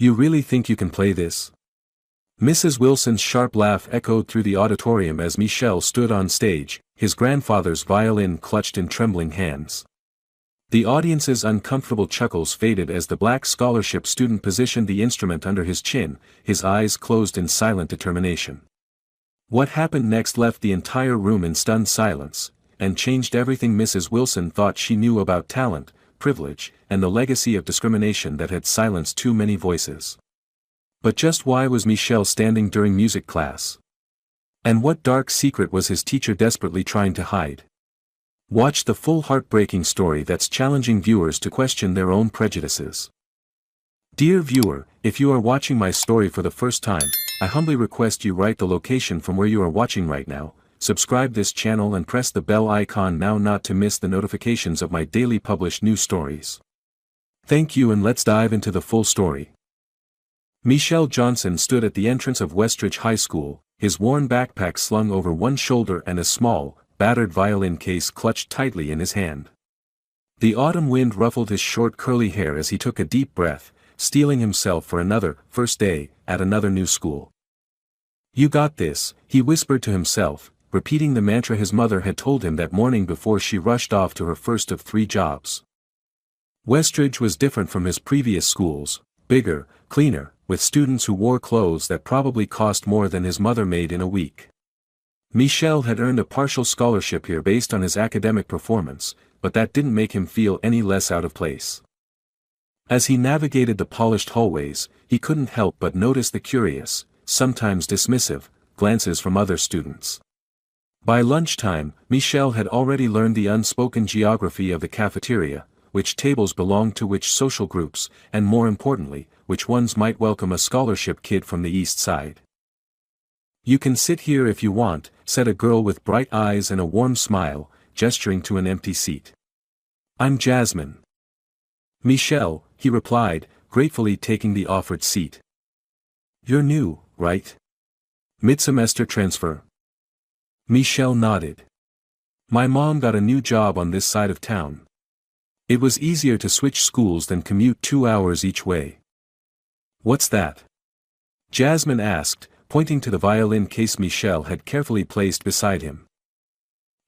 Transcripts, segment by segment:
You really think you can play this? Mrs. Wilson's sharp laugh echoed through the auditorium as Michel stood on stage, his grandfather's violin clutched in trembling hands. The audience's uncomfortable chuckles faded as the black scholarship student positioned the instrument under his chin, his eyes closed in silent determination. What happened next left the entire room in stunned silence, and changed everything Mrs. Wilson thought she knew about talent, privilege, and the legacy of discrimination that had silenced too many voices. But just why was Michel standing during music class? And what dark secret was his teacher desperately trying to hide? Watch the full heartbreaking story that's challenging viewers to question their own prejudices. Dear viewer, if you are watching my story for the first time, I humbly request you write the location from where you are watching right now, subscribe this channel and press the bell icon now not to miss the notifications of my daily published new stories. Thank you, and let's dive into the full story. Michel Johnson stood at the entrance of Westridge High School, his worn backpack slung over one shoulder and a small, battered violin case clutched tightly in his hand. The autumn wind ruffled his short curly hair as he took a deep breath, steeling himself for another first day at another new school. You got this, he whispered to himself, repeating the mantra his mother had told him that morning before she rushed off to her first of 3 jobs. Westridge was different from his previous schools, bigger, cleaner, with students who wore clothes that probably cost more than his mother made in a week. Michel had earned a partial scholarship here based on his academic performance, but that didn't make him feel any less out of place. As he navigated the polished hallways, he couldn't help but notice the curious, sometimes dismissive, glances from other students. By lunchtime, Michel had already learned the unspoken geography of the cafeteria, which tables belonged to which social groups, and more importantly, which ones might welcome a scholarship kid from the east side. You can sit here if you want, said a girl with bright eyes and a warm smile, gesturing to an empty seat. I'm Jasmine. Michel, he replied, gratefully taking the offered seat. You're new, right? Mid-semester transfer. Michel nodded. My mom got a new job on this side of town. It was easier to switch schools than commute 2 hours each way. What's that? Jasmine asked, pointing to the violin case Michel had carefully placed beside him.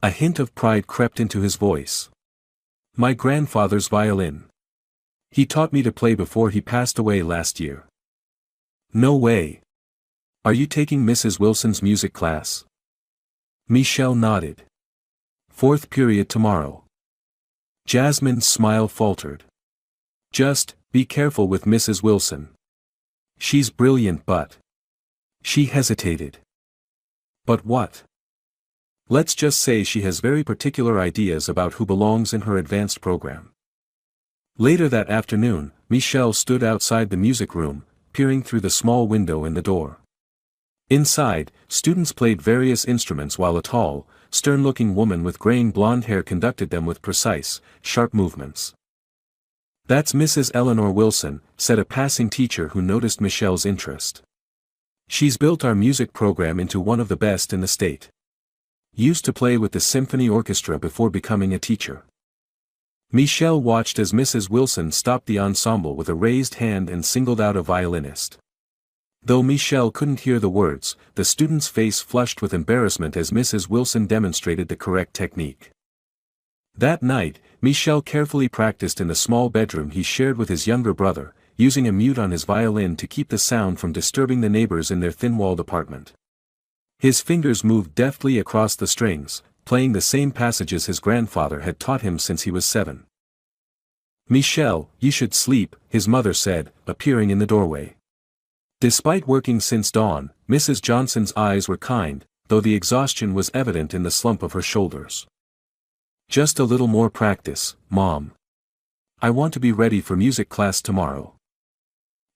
A hint of pride crept into his voice. My grandfather's violin. He taught me to play before he passed away last year. No way. Are you taking Mrs. Wilson's music class? Michel nodded. 4th period tomorrow. Jasmine's smile faltered. Just, be careful with Mrs. Wilson. She's brilliant but... She hesitated. But what? Let's just say she has very particular ideas about who belongs in her advanced program. Later that afternoon, Michel stood outside the music room, peering through the small window in the door. Inside, students played various instruments while a tall, stern-looking woman with graying blonde hair conducted them with precise, sharp movements. That's Mrs. Eleanor Wilson, said a passing teacher who noticed Michel's interest. She's built our music program into one of the best in the state. Used to play with the symphony orchestra before becoming a teacher. Michel watched as Mrs. Wilson stopped the ensemble with a raised hand and singled out a violinist. Though Michel couldn't hear the words, the student's face flushed with embarrassment as Mrs. Wilson demonstrated the correct technique. That night, Michel carefully practiced in the small bedroom he shared with his younger brother, using a mute on his violin to keep the sound from disturbing the neighbors in their thin-walled apartment. His fingers moved deftly across the strings, playing the same passages his grandfather had taught him since he was 7. Michel, you should sleep, his mother said, appearing in the doorway. Despite working since dawn, Mrs. Johnson's eyes were kind, though the exhaustion was evident in the slump of her shoulders. Just a little more practice, Mom. I want to be ready for music class tomorrow.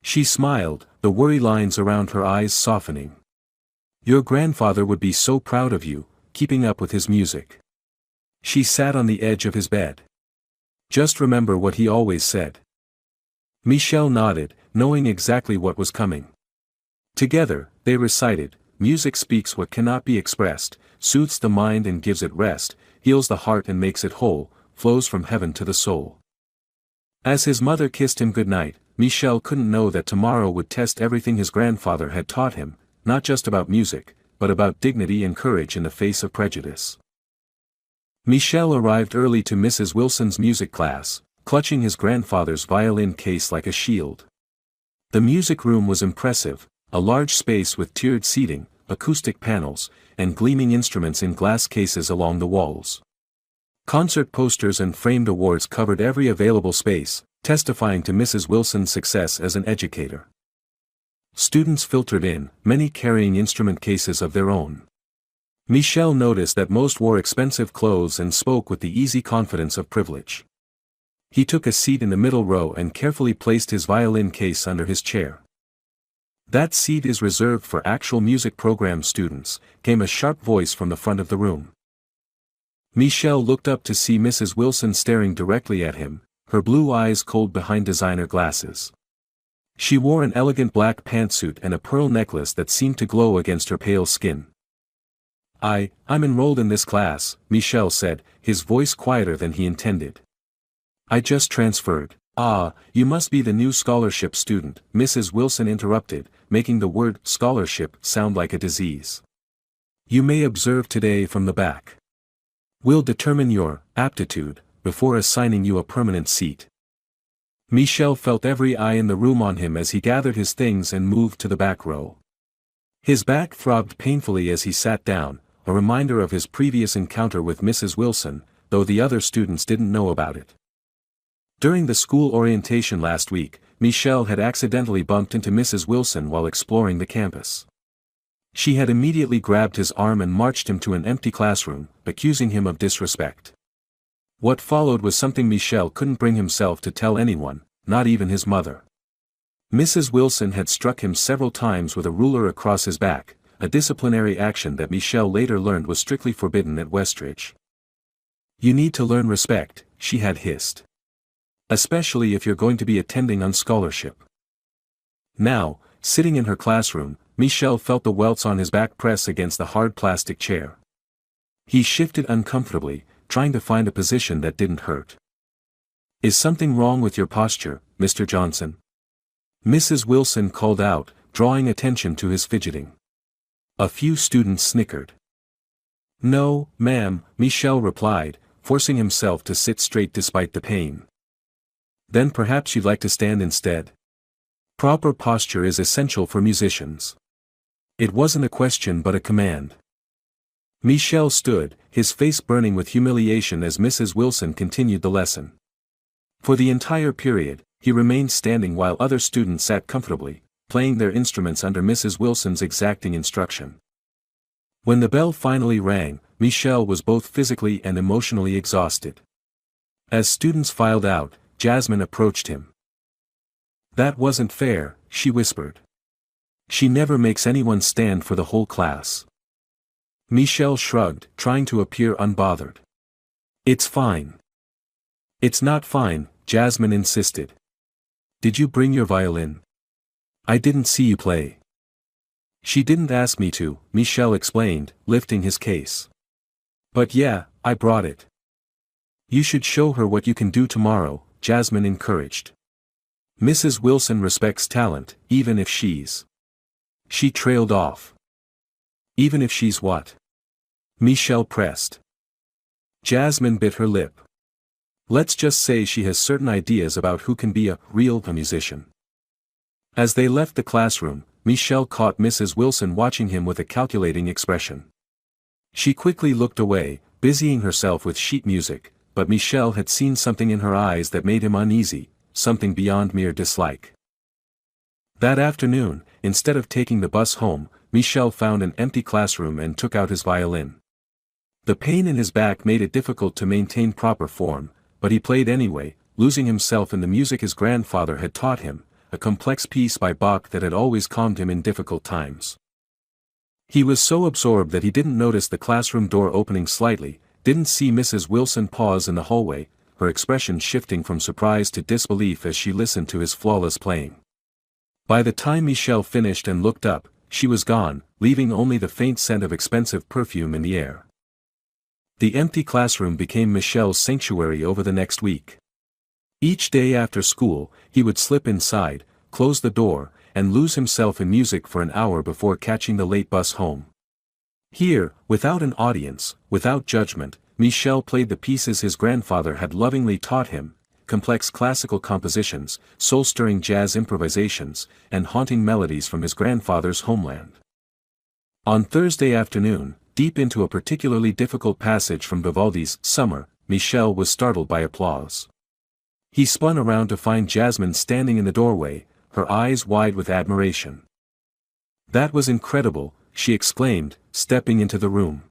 She smiled, the worry lines around her eyes softening. Your grandfather would be so proud of you, keeping up with his music. She sat on the edge of his bed. Just remember what he always said. Michel nodded, knowing exactly what was coming. Together, they recited, music speaks what cannot be expressed, soothes the mind and gives it rest, heals the heart and makes it whole, flows from heaven to the soul. As his mother kissed him goodnight, Michel couldn't know that tomorrow would test everything his grandfather had taught him, not just about music, but about dignity and courage in the face of prejudice. Michel arrived early to Mrs. Wilson's music class, clutching his grandfather's violin case like a shield. The music room was impressive, a large space with tiered seating, acoustic panels, and gleaming instruments in glass cases along the walls. Concert posters and framed awards covered every available space, testifying to Mrs. Wilson's success as an educator. Students filtered in, many carrying instrument cases of their own. Michel noticed that most wore expensive clothes and spoke with the easy confidence of privilege. He took a seat in the middle row and carefully placed his violin case under his chair. "That seat is reserved for actual music program students," came a sharp voice from the front of the room. Michel looked up to see Mrs. Wilson staring directly at him, her blue eyes cold behind designer glasses. She wore an elegant black pantsuit and a pearl necklace that seemed to glow against her pale skin. I'm enrolled in this class," Michel said, his voice quieter than he intended. "I just transferred." "Ah, you must be the new scholarship student," Mrs. Wilson interrupted, making the word scholarship sound like a disease. "You may observe today from the back. We'll determine your aptitude before assigning you a permanent seat." Michel felt every eye in the room on him as he gathered his things and moved to the back row. His back throbbed painfully as he sat down, a reminder of his previous encounter with Mrs. Wilson, though the other students didn't know about it. During the school orientation last week, Michel had accidentally bumped into Mrs. Wilson while exploring the campus. She had immediately grabbed his arm and marched him to an empty classroom, accusing him of disrespect. What followed was something Michel couldn't bring himself to tell anyone, not even his mother. Mrs. Wilson had struck him several times with a ruler across his back, a disciplinary action that Michel later learned was strictly forbidden at Westridge. "You need to learn respect," she had hissed. "Especially if you're going to be attending on scholarship." Now, sitting in her classroom, Michel felt the welts on his back press against the hard plastic chair. He shifted uncomfortably, trying to find a position that didn't hurt. "Is something wrong with your posture, Mr. Johnson?" Mrs. Wilson called out, drawing attention to his fidgeting. A few students snickered. "No, ma'am," Michel replied, forcing himself to sit straight despite the pain. "Then perhaps you'd like to stand instead? Proper posture is essential for musicians." It wasn't a question but a command. Michel stood, his face burning with humiliation as Mrs. Wilson continued the lesson. For the entire period, he remained standing while other students sat comfortably, playing their instruments under Mrs. Wilson's exacting instruction. When the bell finally rang, Michel was both physically and emotionally exhausted. As students filed out, Jasmine approached him. "That wasn't fair," she whispered. "She never makes anyone stand for the whole class." Michel shrugged, trying to appear unbothered. "It's fine." "It's not fine," Jasmine insisted. "Did you bring your violin? I didn't see you play." "She didn't ask me to," Michel explained, lifting his case. "But yeah, I brought it." "You should show her what you can do tomorrow," Jasmine encouraged. "Mrs. Wilson respects talent, even if she's—" She trailed off. "Even if she's what?" Michel pressed. Jasmine bit her lip. "Let's just say she has certain ideas about who can be a real musician." As they left the classroom, Michel caught Mrs. Wilson watching him with a calculating expression. She quickly looked away, busying herself with sheet music, but Michel had seen something in her eyes that made him uneasy, something beyond mere dislike. That afternoon, instead of taking the bus home, Michel found an empty classroom and took out his violin. The pain in his back made it difficult to maintain proper form, but he played anyway, losing himself in the music his grandfather had taught him, a complex piece by Bach that had always calmed him in difficult times. He was so absorbed that he didn't notice the classroom door opening slightly, didn't see Mrs. Wilson pause in the hallway, her expression shifting from surprise to disbelief as she listened to his flawless playing. By the time Michel finished and looked up, she was gone, leaving only the faint scent of expensive perfume in the air. The empty classroom became Michel's sanctuary over the next week. Each day after school, he would slip inside, close the door, and lose himself in music for an hour before catching the late bus home. Here, without an audience, without judgment, Michel played the pieces his grandfather had lovingly taught him: complex classical compositions, soul-stirring jazz improvisations, and haunting melodies from his grandfather's homeland. On Thursday afternoon, deep into a particularly difficult passage from Vivaldi's Summer, Michel was startled by applause. He spun around to find Jasmine standing in the doorway, her eyes wide with admiration. "That was incredible," she exclaimed, stepping into the room.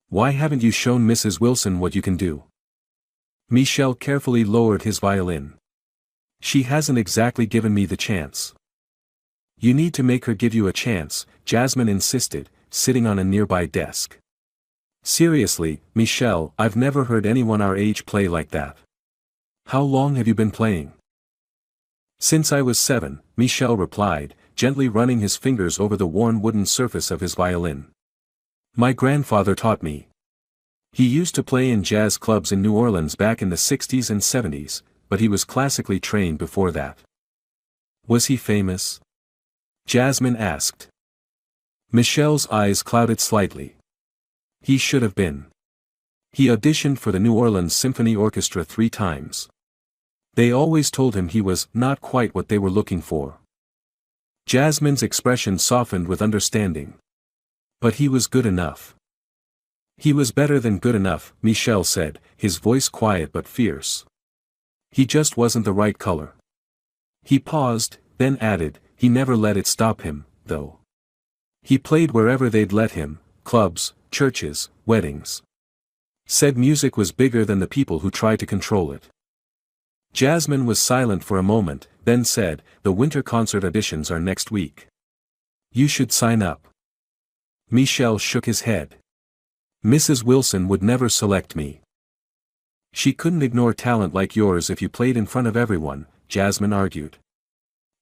"Why haven't you shown Mrs. Wilson what you can do?" Michel carefully lowered his violin. "She hasn't exactly given me the chance." "You need to make her give you a chance," Jasmine insisted, sitting on a nearby desk. "Seriously, Michel, I've never heard anyone our age play like that. How long have you been playing?" "Since I was 7, Michel replied, gently running his fingers over the worn wooden surface of his violin. "My grandfather taught me. He used to play in jazz clubs in New Orleans back in the 60s and 70s, but he was classically trained before that." "Was he famous?" Jasmine asked. Michel's eyes clouded slightly. "He should have been. He auditioned for the New Orleans Symphony Orchestra 3 times. They always told him he was not quite what they were looking for." Jasmine's expression softened with understanding. "But he was good enough." "He was better than good enough," Michel said, his voice quiet but fierce. "He just wasn't the right color." He paused, then added, "He never let it stop him, though. He played wherever they'd let him, clubs, churches, weddings. Said music was bigger than the people who tried to control it." Jasmine was silent for a moment, then said, "The winter concert auditions are next week. You should sign up." Michel shook his head. "Mrs. Wilson would never select me." "She couldn't ignore talent like yours if you played in front of everyone," Jasmine argued.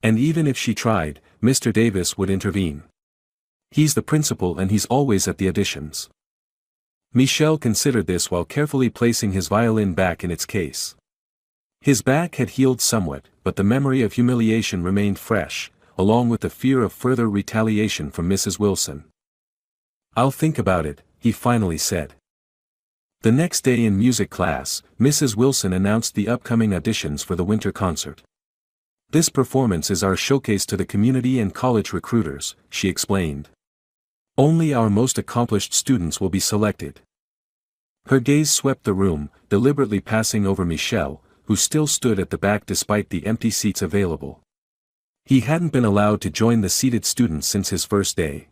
"And even if she tried, Mr. Davis would intervene. He's the principal and he's always at the auditions." Michel considered this while carefully placing his violin back in its case. His back had healed somewhat, but the memory of humiliation remained fresh, along with the fear of further retaliation from Mrs. Wilson. "I'll think about it," he finally said. The next day in music class, Mrs. Wilson announced the upcoming auditions for the winter concert. "This performance is our showcase to the community and college recruiters," she explained. "Only our most accomplished students will be selected." Her gaze swept the room, deliberately passing over Michel, who still stood at the back despite the empty seats available. He hadn't been allowed to join the seated students since his first day.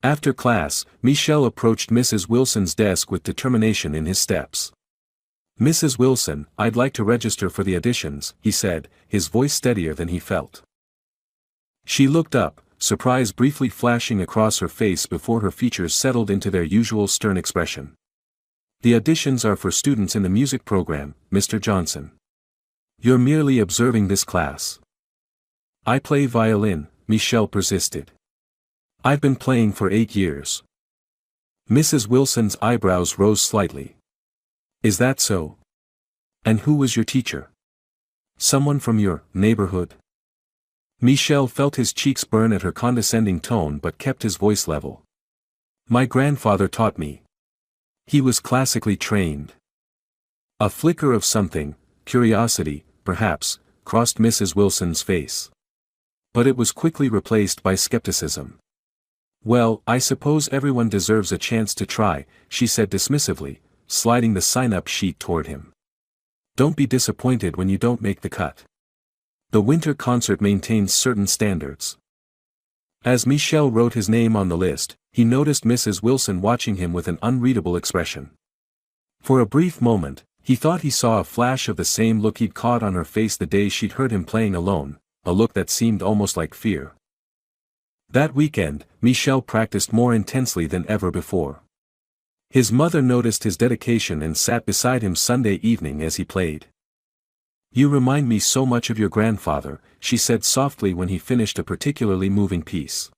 After class, Michel approached Mrs. Wilson's desk with determination in his steps. "Mrs. Wilson, I'd like to register for the auditions," he said, his voice steadier than he felt. She looked up, surprise briefly flashing across her face before her features settled into their usual stern expression. "The auditions are for students in the music program, Mr. Johnson. You're merely observing this class." "I play violin," Michel persisted. "I've been playing for 8 years." Mrs. Wilson's eyebrows rose slightly. "Is that so? And who was your teacher? Someone from your neighborhood?" Michel felt his cheeks burn at her condescending tone but kept his voice level. "My grandfather taught me. He was classically trained." A flicker of something, curiosity, perhaps, crossed Mrs. Wilson's face. But it was quickly replaced by skepticism. "Well, I suppose everyone deserves a chance to try," she said dismissively, sliding the sign-up sheet toward him. "Don't be disappointed when you don't make the cut. The winter concert maintains certain standards." As Michel wrote his name on the list, he noticed Mrs. Wilson watching him with an unreadable expression. For a brief moment, he thought he saw a flash of the same look he'd caught on her face the day she'd heard him playing alone, a look that seemed almost like fear. That weekend, Michel practiced more intensely than ever before. His mother noticed his dedication and sat beside him Sunday evening as he played. "You remind me so much of your grandfather," she said softly when he finished a particularly moving piece.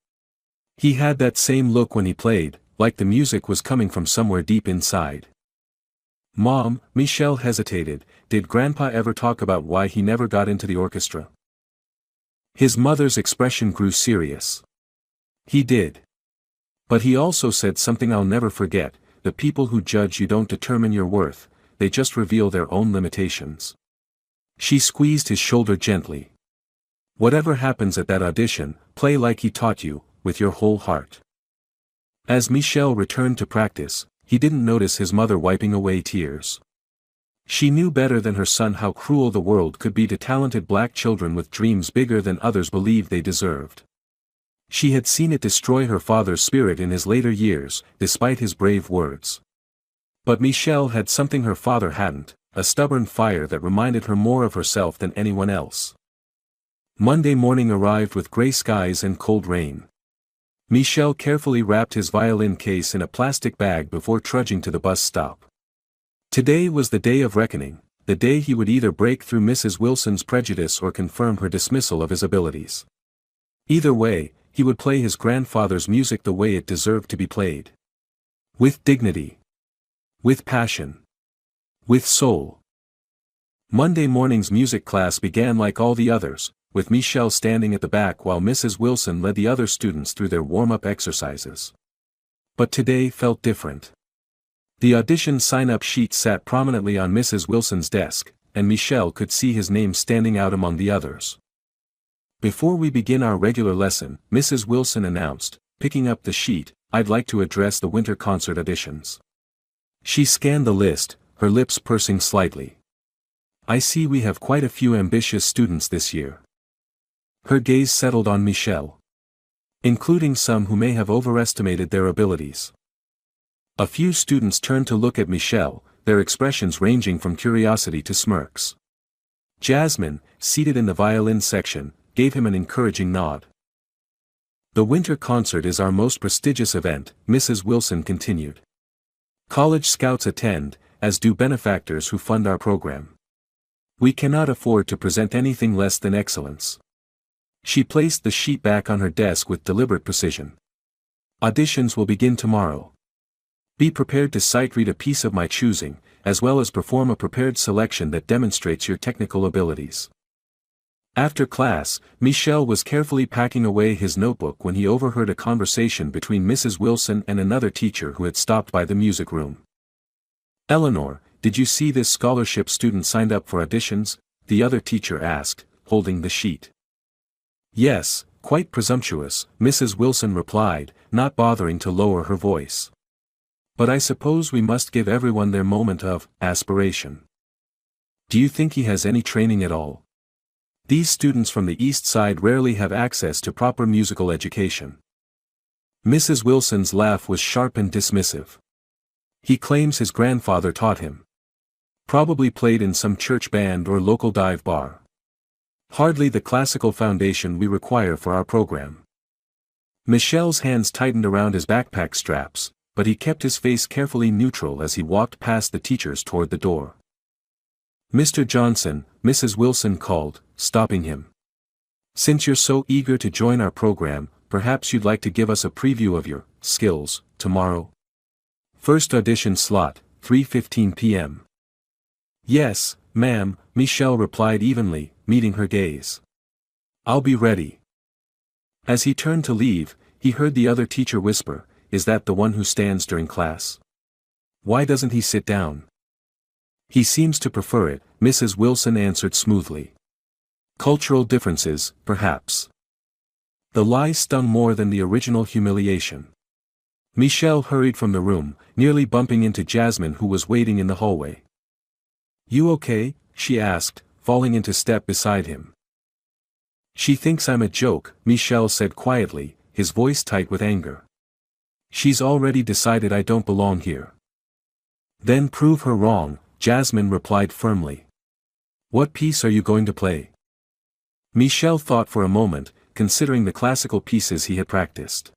"He had that same look when he played, like the music was coming from somewhere deep inside." Mom, Michelle hesitated, did Grandpa ever talk about why he never got into the orchestra? His mother's expression grew serious. He did. But he also said something I'll never forget: the people who judge you don't determine your worth, they just reveal their own limitations. She squeezed his shoulder gently. Whatever happens at that audition, play like he taught you, with your whole heart. As Michelle returned to practice, he didn't notice his mother wiping away tears. She knew better than her son how cruel the world could be to talented black children with dreams bigger than others believed they deserved. She had seen it destroy her father's spirit in his later years, despite his brave words. But Michelle had something her father hadn't, a stubborn fire that reminded her more of herself than anyone else. Monday morning arrived with gray skies and cold rain. Michelle carefully wrapped his violin case in a plastic bag before trudging to the bus stop. Today was the day of reckoning, the day he would either break through Mrs. Wilson's prejudice or confirm her dismissal of his abilities. Either way, he would play his grandfather's music the way it deserved to be played. With dignity. With passion. With soul. Monday morning's music class began like all the others, with Michelle standing at the back while Mrs. Wilson led the other students through their warm-up exercises. But today felt different. The audition sign-up sheet sat prominently on Mrs. Wilson's desk, and Michelle could see his name standing out among the others. Before we begin our regular lesson, Mrs. Wilson announced, picking up the sheet, "I'd like to address the winter concert auditions." She scanned the list, her lips pursing slightly. "I see we have quite a few ambitious students this year." Her gaze settled on Michelle. "Including some who may have overestimated their abilities." A few students turned to look at Michelle, their expressions ranging from curiosity to smirks. Jasmine, seated in the violin section, gave him an encouraging nod. "The winter concert is our most prestigious event," Mrs. Wilson continued. "College scouts attend, as do benefactors who fund our program. We cannot afford to present anything less than excellence." She placed the sheet back on her desk with deliberate precision. "Auditions will begin tomorrow. Be prepared to sight read a piece of my choosing, as well as perform a prepared selection that demonstrates your technical abilities." After class, Michelle was carefully packing away his notebook when he overheard a conversation between Mrs. Wilson and another teacher who had stopped by the music room. "Eleanor, did you see this scholarship student signed up for auditions?" the other teacher asked, holding the sheet. "Yes, quite presumptuous," Mrs. Wilson replied, not bothering to lower her voice. "But I suppose we must give everyone their moment of aspiration. Do you think he has any training at all? These students from the East Side rarely have access to proper musical education." Mrs. Wilson's laugh was sharp and dismissive. "He claims his grandfather taught him. Probably played in some church band or local dive bar. Hardly the classical foundation we require for our program." Michelle's hands tightened around his backpack straps, but he kept his face carefully neutral as he walked past the teachers toward the door. "Mr. Johnson," Mrs. Wilson called, stopping him. "Since you're so eager to join our program, perhaps you'd like to give us a preview of your skills tomorrow? First audition slot, 3:15 p.m. "Yes, ma'am," Michelle replied evenly, meeting her gaze. "I'll be ready." As he turned to leave, he heard the other teacher whisper, "Is that the one who stands during class? Why doesn't he sit down?" "He seems to prefer it," Mrs. Wilson answered smoothly. "Cultural differences, perhaps." The lie stung more than the original humiliation. Michelle hurried from the room, nearly bumping into Jasmine who was waiting in the hallway. "You okay?" she asked, falling into step beside him. "She thinks I'm a joke," Michelle said quietly, his voice tight with anger. "She's already decided I don't belong here." "Then prove her wrong," Jasmine replied firmly. "What piece are you going to play?" Michelle thought for a moment, considering the classical pieces he had practiced.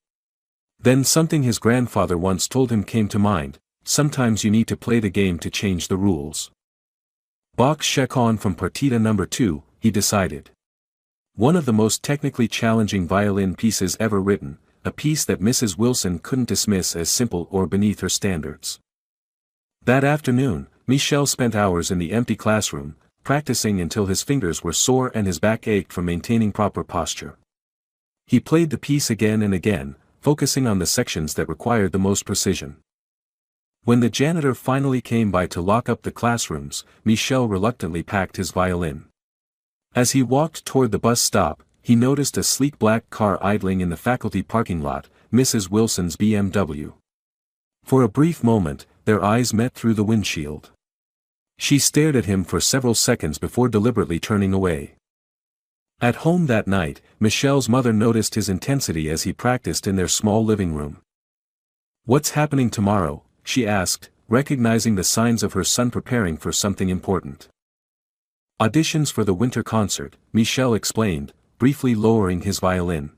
Then something his grandfather once told him came to mind: sometimes you need to play the game to change the rules. Bach's Chaconne from Partita No. 2, he decided. One of the most technically challenging violin pieces ever written, a piece that Mrs. Wilson couldn't dismiss as simple or beneath her standards. That afternoon, Michel spent hours in the empty classroom, practicing until his fingers were sore and his back ached from maintaining proper posture. He played the piece again and again, focusing on the sections that required the most precision. When the janitor finally came by to lock up the classrooms, Michel reluctantly packed his violin. As he walked toward the bus stop, he noticed a sleek black car idling in the faculty parking lot, Mrs. Wilson's BMW. For a brief moment, their eyes met through the windshield. She stared at him for several seconds before deliberately turning away. At home that night, Michel's mother noticed his intensity as he practiced in their small living room. "What's happening tomorrow?" she asked, recognizing the signs of her son preparing for something important. "Auditions for the winter concert," Michel explained, briefly lowering his violin.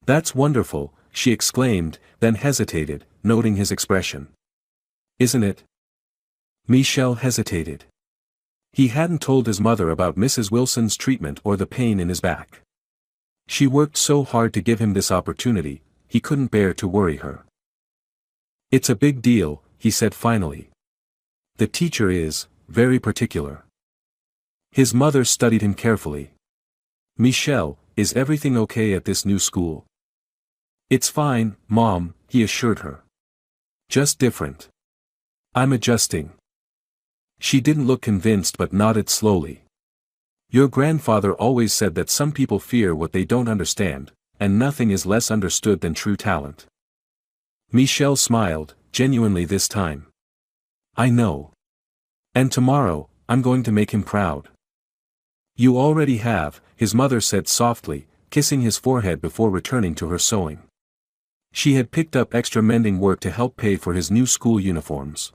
"That's wonderful," she exclaimed, then hesitated, noting his expression. "Isn't it?" Michel hesitated. He hadn't told his mother about Mrs. Wilson's treatment or the pain in his back. She worked so hard to give him this opportunity, he couldn't bear to worry her. "It's a big deal," he said finally. "The teacher is very particular." His mother studied him carefully. "Michel, is everything okay at this new school?" "It's fine, Mom," he assured her. "Just different. I'm adjusting." She didn't look convinced but nodded slowly. "Your grandfather always said that some people fear what they don't understand, and nothing is less understood than true talent." Michel smiled, genuinely this time. "I know. And tomorrow, I'm going to make him proud." "You already have," his mother said softly, kissing his forehead before returning to her sewing. She had picked up extra mending work to help pay for his new school uniforms.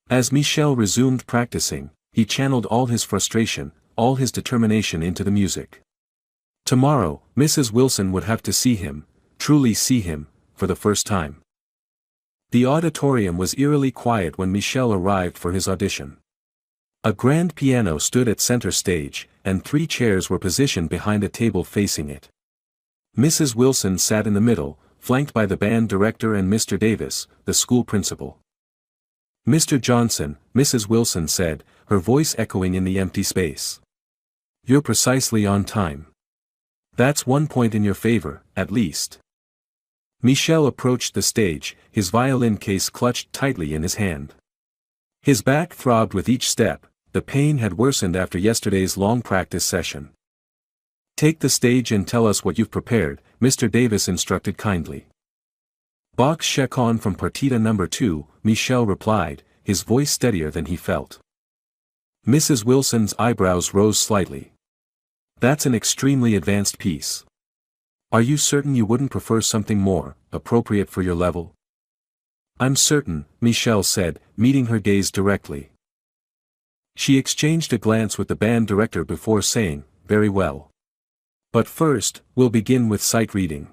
As Michel resumed practicing, he channeled all his frustration, all his determination into the music. Tomorrow, Mrs. Wilson would have to see him, truly see him, for the first time. The auditorium was eerily quiet when Michel arrived for his audition. A grand piano stood at center stage, and 3 chairs were positioned behind a table facing it. Mrs. Wilson sat in the middle, flanked by the band director and Mr. Davis, the school principal. "Mr. Johnson," Mrs. Wilson said, her voice echoing in the empty space. "You're precisely on time. That's 1 point in your favor, at least." Michel approached the stage, his violin case clutched tightly in his hand. His back throbbed with each step, the pain had worsened after yesterday's long practice session. "Take the stage and tell us what you've prepared," Mr. Davis instructed kindly. "Bach's Chaconne from Partita No. 2, Michel replied, his voice steadier than he felt. Mrs. Wilson's eyebrows rose slightly. "That's an extremely advanced piece. Are you certain you wouldn't prefer something more appropriate for your level?" "I'm certain," Michel said, meeting her gaze directly. She exchanged a glance with the band director before saying, "Very well. But first, we'll begin with sight reading."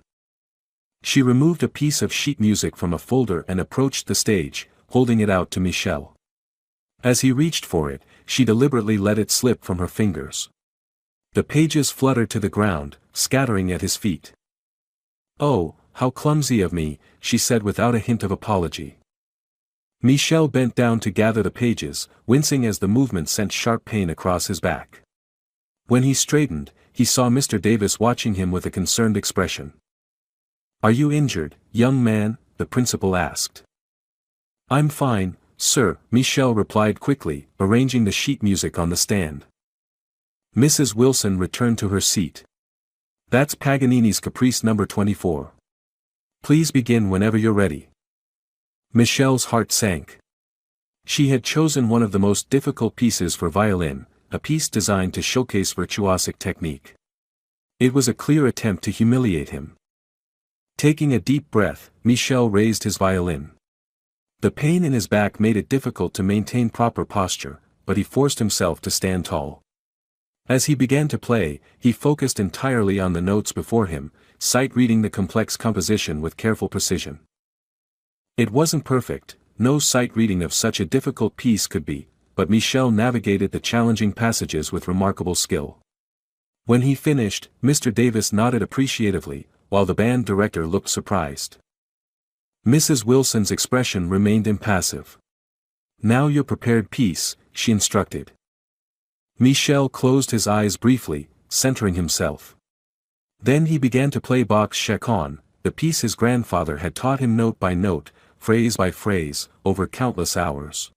She removed a piece of sheet music from a folder and approached the stage, holding it out to Michel. As he reached for it, she deliberately let it slip from her fingers. The pages fluttered to the ground, scattering at his feet. "Oh, how clumsy of me," she said without a hint of apology. Michel bent down to gather the pages, wincing as the movement sent sharp pain across his back. When he straightened, he saw Mr. Davis watching him with a concerned expression. "Are you injured, young man?" the principal asked. "I'm fine, sir," Michel replied quickly, arranging the sheet music on the stand. Mrs. Wilson returned to her seat. "That's Paganini's Caprice No. 24. Please begin whenever you're ready." Michel's heart sank. She had chosen one of the most difficult pieces for violin, a piece designed to showcase virtuosic technique. It was a clear attempt to humiliate him. Taking a deep breath, Michel raised his violin. The pain in his back made it difficult to maintain proper posture, but he forced himself to stand tall. As he began to play, he focused entirely on the notes before him, sight-reading the complex composition with careful precision. It wasn't perfect, no sight-reading of such a difficult piece could be, but Michel navigated the challenging passages with remarkable skill. When he finished, Mr. Davis nodded appreciatively, while the band director looked surprised. Mrs. Wilson's expression remained impassive. Now your prepared piece, she instructed. Michel closed his eyes briefly, centering himself. Then he began to play Bach's Chaconne, the piece his grandfather had taught him note by note, phrase by phrase, over countless hours.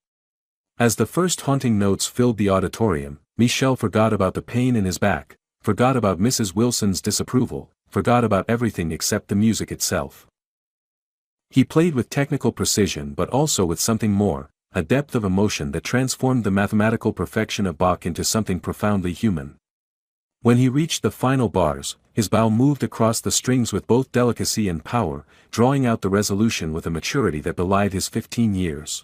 As the first haunting notes filled the auditorium, Michel forgot about the pain in his back, forgot about Mrs. Wilson's disapproval, forgot about everything except the music itself. He played with technical precision but also with something more, a depth of emotion that transformed the mathematical perfection of Bach into something profoundly human. When he reached the final bars, his bow moved across the strings with both delicacy and power, drawing out the resolution with a maturity that belied his 15 years.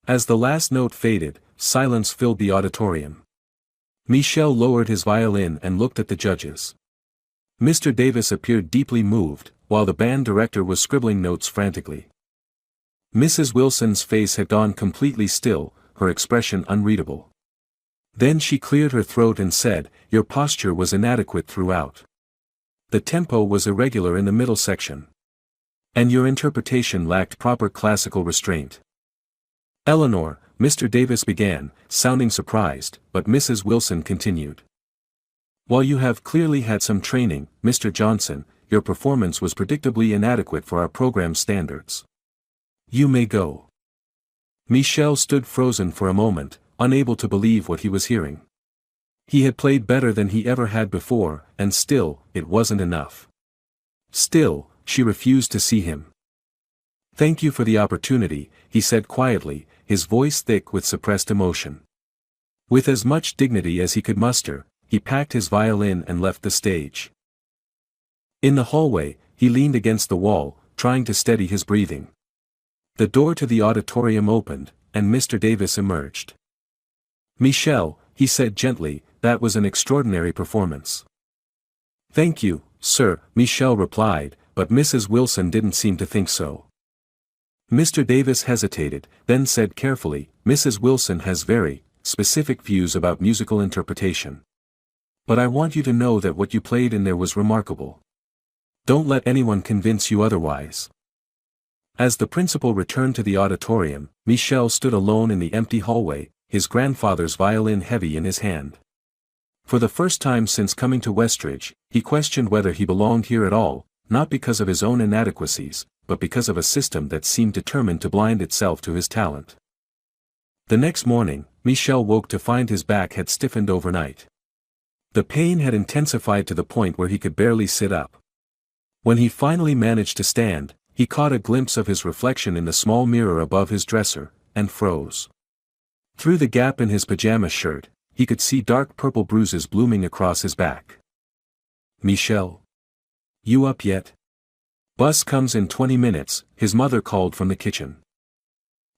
As the last note faded, silence filled the auditorium. Michel lowered his violin and looked at the judges. Mr. Davis appeared deeply moved, while the band director was scribbling notes frantically. Mrs. Wilson's face had gone completely still, her expression unreadable. Then she cleared her throat and said, "Your posture was inadequate throughout. The tempo was irregular in the middle section. And your interpretation lacked proper classical restraint." "Eleanor," Mr. Davis began, sounding surprised, but Mrs. Wilson continued. "While you have clearly had some training, Mr. Johnson, your performance was predictably inadequate for our program standards. You may go." Michel stood frozen for a moment, unable to believe what he was hearing. He had played better than he ever had before, and still, it wasn't enough. Still, she refused to see him. "Thank you for the opportunity," he said quietly, his voice thick with suppressed emotion. With as much dignity as he could muster, he packed his violin and left the stage. In the hallway, he leaned against the wall, trying to steady his breathing. The door to the auditorium opened, and Mr. Davis emerged. "Michel," he said gently, "that was an extraordinary performance." "Thank you, sir," Michel replied, but Mrs. Wilson didn't seem to think so. Mr. Davis hesitated, then said carefully, "Mrs. Wilson has very specific views about musical interpretation. But I want you to know that what you played in there was remarkable. Don't let anyone convince you otherwise." As the principal returned to the auditorium, Michel stood alone in the empty hallway, his grandfather's violin heavy in his hand. For the first time since coming to Westridge, he questioned whether he belonged here at all, not because of his own inadequacies, but because of a system that seemed determined to blind itself to his talent. The next morning, Michel woke to find his back had stiffened overnight. The pain had intensified to the point where he could barely sit up. When he finally managed to stand, he caught a glimpse of his reflection in the small mirror above his dresser, and froze. Through the gap in his pajama shirt, he could see dark purple bruises blooming across his back. "Michel? You up yet?" "Bus comes in 20 minutes, his mother called from the kitchen.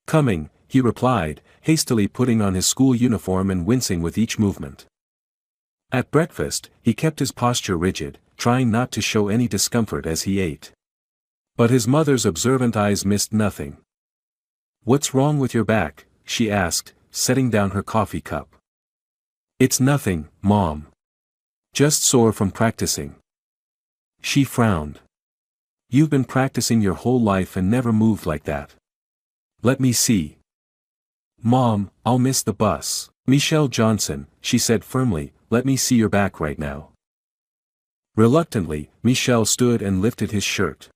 "Coming," he replied, hastily putting on his school uniform and wincing with each movement. At breakfast, he kept his posture rigid, trying not to show any discomfort as he ate. But his mother's observant eyes missed nothing. "What's wrong with your back?" she asked, setting down her coffee cup. "It's nothing, Mom. Just sore from practicing." She frowned. "You've been practicing your whole life and never moved like that. Let me see." "Mom, I'll miss the bus." "Michel Johnson," she said firmly, "let me see your back right now." Reluctantly, Michel stood and lifted his shirt.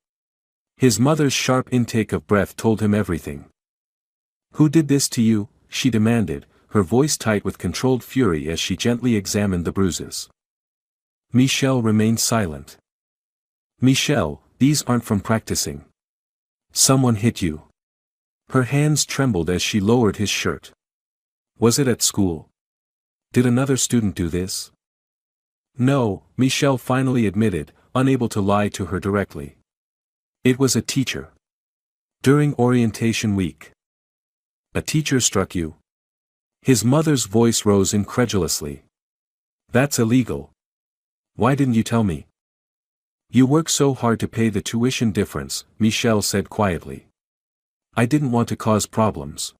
His mother's sharp intake of breath told him everything. "Who did this to you?" she demanded, her voice tight with controlled fury as she gently examined the bruises. Michel remained silent. "Michel, these aren't from practicing. Someone hit you." Her hands trembled as she lowered his shirt. "Was it at school? Did another student do this?" "No," Michel finally admitted, unable to lie to her directly. "It was a teacher. During orientation week." "A teacher struck you?" His mother's voice rose incredulously. "That's illegal. Why didn't you tell me?" "You work so hard to pay the tuition difference," Michel said quietly. "I didn't want to cause problems."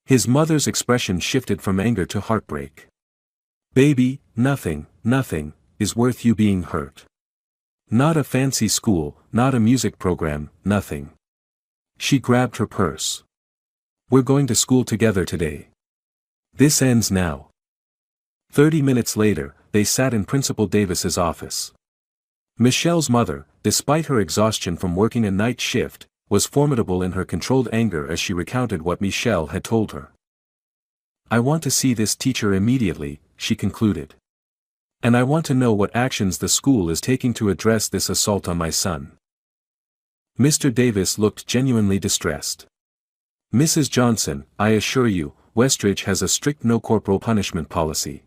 His mother's expression shifted from anger to heartbreak. "Baby, nothing is worth you being hurt. Not a fancy school, not a music program, nothing." She grabbed her purse. We're going to school together today. This ends now. 30 minutes later, they sat in Principal Davis's office. Michelle's mother, despite her exhaustion from working a night shift, was formidable in her controlled anger as she recounted what Michelle had told her. "I want to see this teacher immediately," she concluded. "And I want to know what actions the school is taking to address this assault on my son." Mr. Davis looked genuinely distressed. "Mrs. Johnson, I assure you, Westridge has a strict no-corporal punishment policy.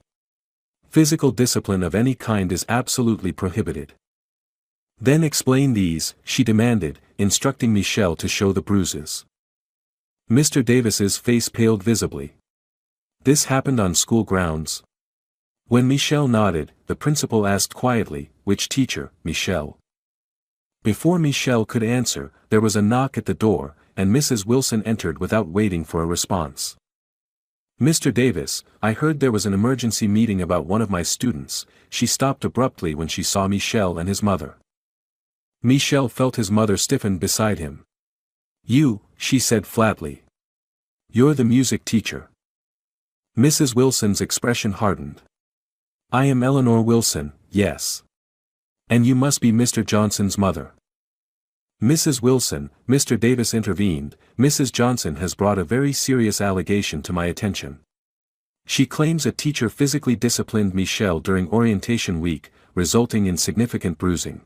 Physical discipline of any kind is absolutely prohibited." "Then explain these," she demanded, instructing Michelle to show the bruises. Mr. Davis's face paled visibly. "This happened on school grounds?" When Michelle nodded, the principal asked quietly, "Which teacher, Michelle?" Before Michelle could answer, there was a knock at the door, and Mrs. Wilson entered without waiting for a response. "Mr. Davis, I heard there was an emergency meeting about one of my students." She stopped abruptly when she saw Michelle and his mother. Michelle felt his mother stiffen beside him. "You," she said flatly. "You're the music teacher." Mrs. Wilson's expression hardened. "I am Eleanor Wilson, yes. And you must be Mr. Johnson's mother." "Mrs. Wilson," Mr. Davis intervened, "Mrs. Johnson has brought a very serious allegation to my attention. She claims a teacher physically disciplined Michelle during orientation week, resulting in significant bruising."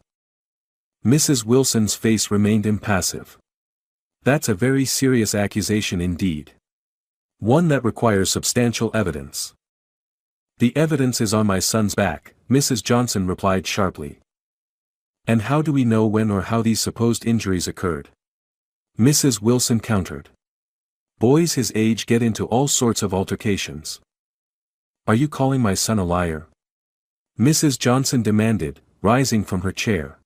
Mrs. Wilson's face remained impassive. "That's a very serious accusation indeed. One that requires substantial evidence." "The evidence is on my son's back," Mrs. Johnson replied sharply. "And how do we know when or how these supposed injuries occurred?" Mrs. Wilson countered. "Boys his age get into all sorts of altercations." "Are you calling my son a liar?" Mrs. Johnson demanded, rising from her chair.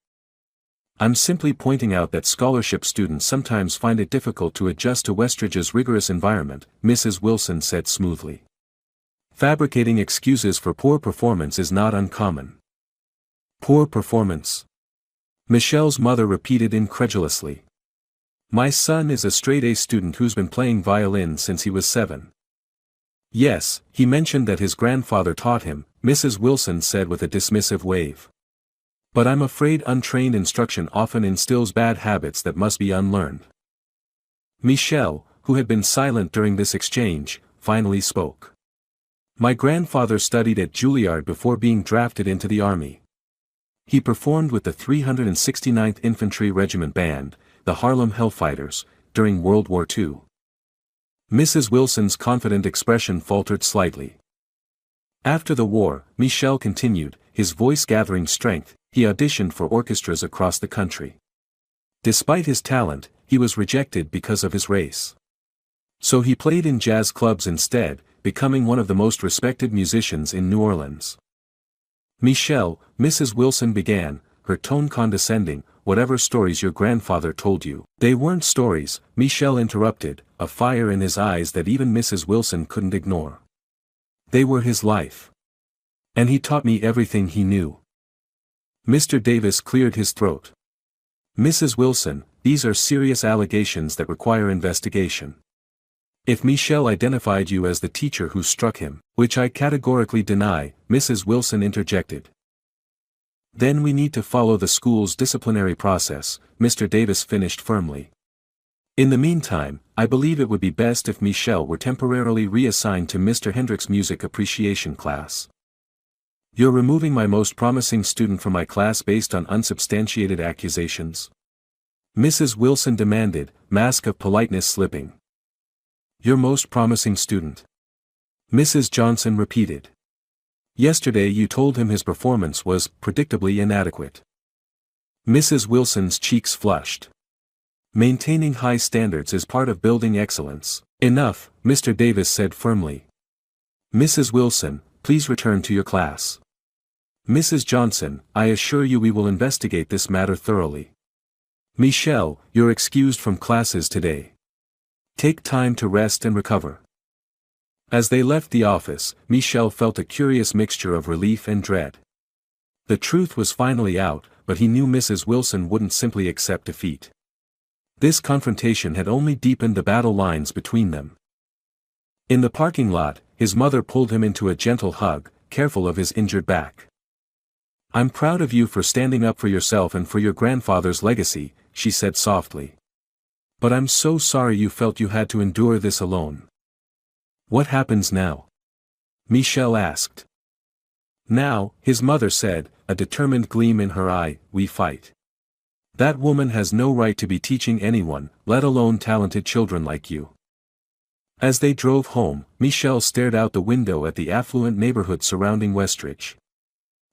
"I'm simply pointing out that scholarship students sometimes find it difficult to adjust to Westridge's rigorous environment," Mrs. Wilson said smoothly. "Fabricating excuses for poor performance is not uncommon." "Poor performance?" Michelle's mother repeated incredulously. "My son is a straight-A student who's been playing violin since he was 7. "Yes, he mentioned that his grandfather taught him," Mrs. Wilson said with a dismissive wave. "But I'm afraid untrained instruction often instills bad habits that must be unlearned." Michelle, who had been silent during this exchange, finally spoke. "My grandfather studied at Juilliard before being drafted into the army. He performed with the 369th Infantry Regiment Band, the Harlem Hellfighters, during World War II." Mrs. Wilson's confident expression faltered slightly. "After the war," Michelle continued, his voice gathering strength, "he auditioned for orchestras across the country. Despite his talent, he was rejected because of his race. So he played in jazz clubs instead, becoming one of the most respected musicians in New Orleans." "Michelle," Mrs. Wilson began, her tone condescending, "whatever stories your grandfather told you." "They weren't stories," Michelle interrupted, a fire in his eyes that even Mrs. Wilson couldn't ignore. "They were his life. And he taught me everything he knew." Mr. Davis cleared his throat. "Mrs. Wilson, these are serious allegations that require investigation. If Michelle identified you as the teacher who struck him, which I categorically deny," Mrs. Wilson interjected. "Then we need to follow the school's disciplinary process," Mr. Davis finished firmly. "In the meantime, I believe it would be best if Michelle were temporarily reassigned to Mr. Hendrick's music appreciation class." "You're removing my most promising student from my class based on unsubstantiated accusations?" Mrs. Wilson demanded, mask of politeness slipping. "Your most promising student?" Mrs. Johnson repeated. "Yesterday you told him his performance was predictably inadequate." Mrs. Wilson's cheeks flushed. "Maintaining high standards is part of building excellence." "Enough," Mr. Davis said firmly. "Mrs. Wilson, please return to your class." "Mrs. Johnson, I assure you we will investigate this matter thoroughly." "Michelle, you're excused from classes today. Take time to rest and recover." As they left the office, Michelle felt a curious mixture of relief and dread. The truth was finally out, but he knew Mrs. Wilson wouldn't simply accept defeat. This confrontation had only deepened the battle lines between them. In the parking lot, his mother pulled him into a gentle hug, careful of his injured back. "I'm proud of you for standing up for yourself and for your grandfather's legacy," she said softly. "But I'm so sorry you felt you had to endure this alone." "What happens now?" Michel asked. "Now," his mother said, a determined gleam in her eye, "we fight. That woman has no right to be teaching anyone, let alone talented children like you." As they drove home, Michel stared out the window at the affluent neighborhood surrounding Westridge.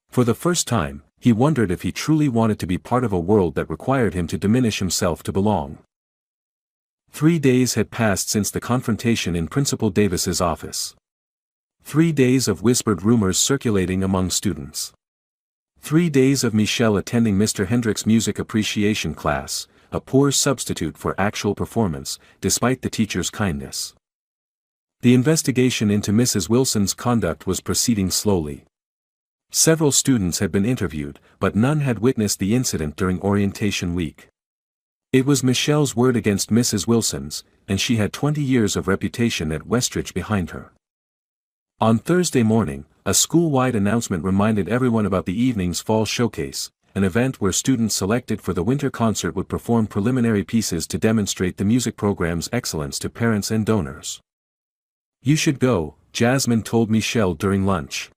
For the first time, he wondered if he truly wanted to be part of a world that required him to diminish himself to belong. 3 days had passed since the confrontation in Principal Davis's office. 3 days of whispered rumors circulating among students. 3 days of Michel attending Mr. Hendrick's music appreciation class, a poor substitute for actual performance, despite the teacher's kindness. The investigation into Mrs. Wilson's conduct was proceeding slowly. Several students had been interviewed, but none had witnessed the incident during orientation week. It was Michel's word against Mrs. Wilson's, and she had 20 years of reputation at Westridge behind her. On Thursday morning, a school-wide announcement reminded everyone about the evening's fall showcase, an event where students selected for the winter concert would perform preliminary pieces to demonstrate the music program's excellence to parents and donors. "You should go," Jasmine told Michel during lunch.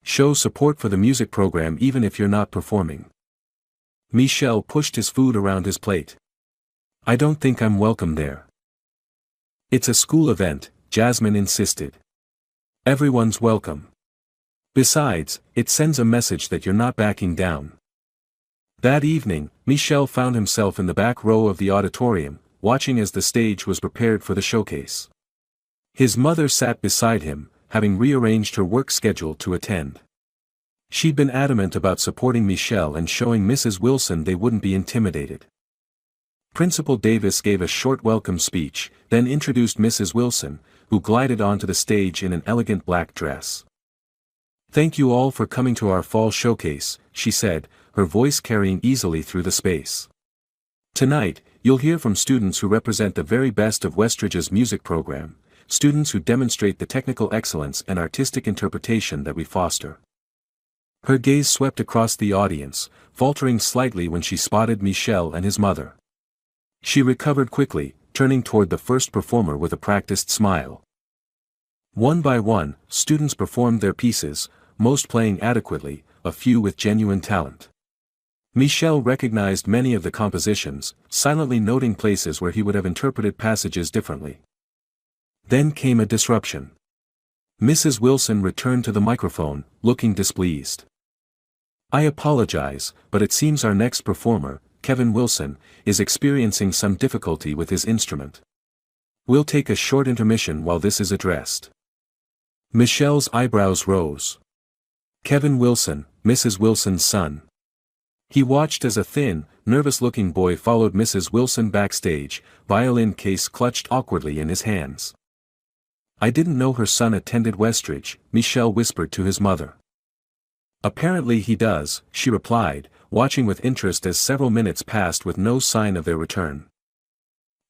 "Show support for the music program even if you're not performing." Michel pushed his food around his plate. "I don't think I'm welcome there." "It's a school event," Jasmine insisted. "Everyone's welcome. Besides, it sends a message that you're not backing down." That evening, Michel found himself in the back row of the auditorium, watching as the stage was prepared for the showcase. His mother sat beside him, having rearranged her work schedule to attend. She'd been adamant about supporting Michel and showing Mrs. Wilson they wouldn't be intimidated. Principal Davis gave a short welcome speech, then introduced Mrs. Wilson, who glided onto the stage in an elegant black dress. "Thank you all for coming to our fall showcase," she said, her voice carrying easily through the space. "Tonight, you'll hear from students who represent the very best of Westridge's music program, students who demonstrate the technical excellence and artistic interpretation that we foster." Her gaze swept across the audience, faltering slightly when she spotted Michel and his mother. She recovered quickly, turning toward the first performer with a practiced smile. One by one, students performed their pieces, most playing adequately, a few with genuine talent. Michel recognized many of the compositions, silently noting places where he would have interpreted passages differently. Then came a disruption. Mrs. Wilson returned to the microphone, looking displeased. "I apologize, but it seems our next performer, Kevin Wilson, is experiencing some difficulty with his instrument. We'll take a short intermission while this is addressed." Michel's eyebrows rose. Kevin Wilson, Mrs. Wilson's son. He watched as a thin, nervous-looking boy followed Mrs. Wilson backstage, violin case clutched awkwardly in his hands. "I didn't know her son attended Westridge," Michel whispered to his mother. "Apparently he does," she replied, watching with interest as several minutes passed with no sign of their return.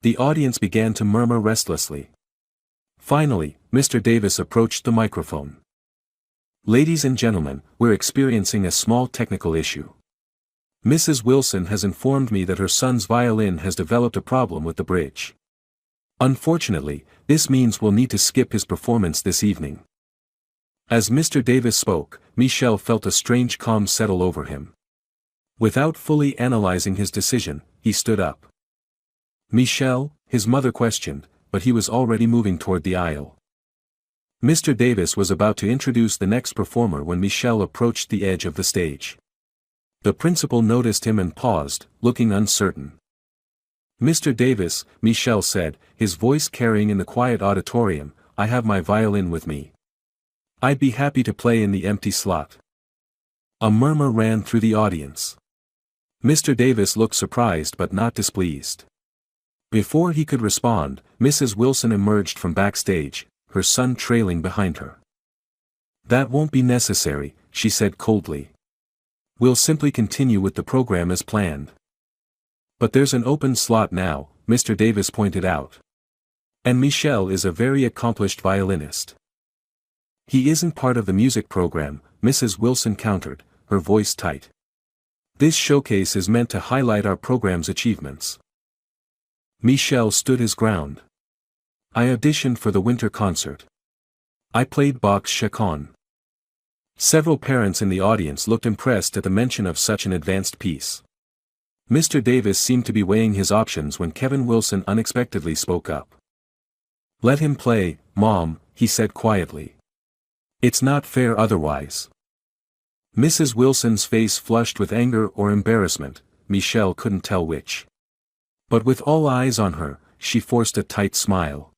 The audience began to murmur restlessly. Finally, Mr. Davis approached the microphone. "Ladies and gentlemen, we're experiencing a small technical issue. Mrs. Wilson has informed me that her son's violin has developed a problem with the bridge. Unfortunately, this means we'll need to skip his performance this evening." As Mr. Davis spoke, Michel felt a strange calm settle over him. Without fully analyzing his decision, he stood up. "Michel?" his mother questioned, but he was already moving toward the aisle. Mr. Davis was about to introduce the next performer when Michel approached the edge of the stage. The principal noticed him and paused, looking uncertain. "Mr. Davis," Michel said, his voice carrying in the quiet auditorium, "I have my violin with me. I'd be happy to play in the empty slot." A murmur ran through the audience. Mr. Davis looked surprised but not displeased. Before he could respond, Mrs. Wilson emerged from backstage, her son trailing behind her. "That won't be necessary," she said coldly. "We'll simply continue with the program as planned." But there's an open slot now, Mr. Davis pointed out. And Michel is a very accomplished violinist. He isn't part of the music program, Mrs. Wilson countered, her voice tight. This showcase is meant to highlight our program's achievements. Michel stood his ground. I auditioned for the winter concert. I played Bach's Chaconne. Several parents in the audience looked impressed at the mention of such an advanced piece. Mr. Davis seemed to be weighing his options when Kevin Wilson unexpectedly spoke up. Let him play, Mom, he said quietly. It's not fair otherwise. Mrs. Wilson's face flushed with anger or embarrassment, Michel couldn't tell which. But with all eyes on her, she forced a tight smile.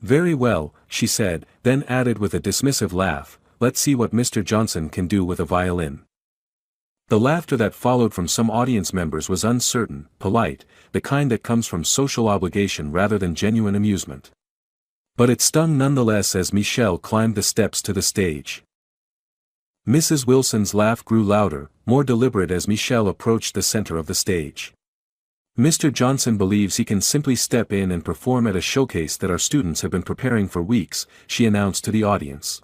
Very well, she said, then added with a dismissive laugh, let's see what Mr. Johnson can do with a violin. The laughter that followed from some audience members was uncertain, polite, the kind that comes from social obligation rather than genuine amusement. But it stung nonetheless as Michel climbed the steps to the stage. Mrs. Wilson's laugh grew louder, more deliberate as Michel approached the center of the stage. Mr. Johnson believes he can simply step in and perform at a showcase that our students have been preparing for weeks, she announced to the audience.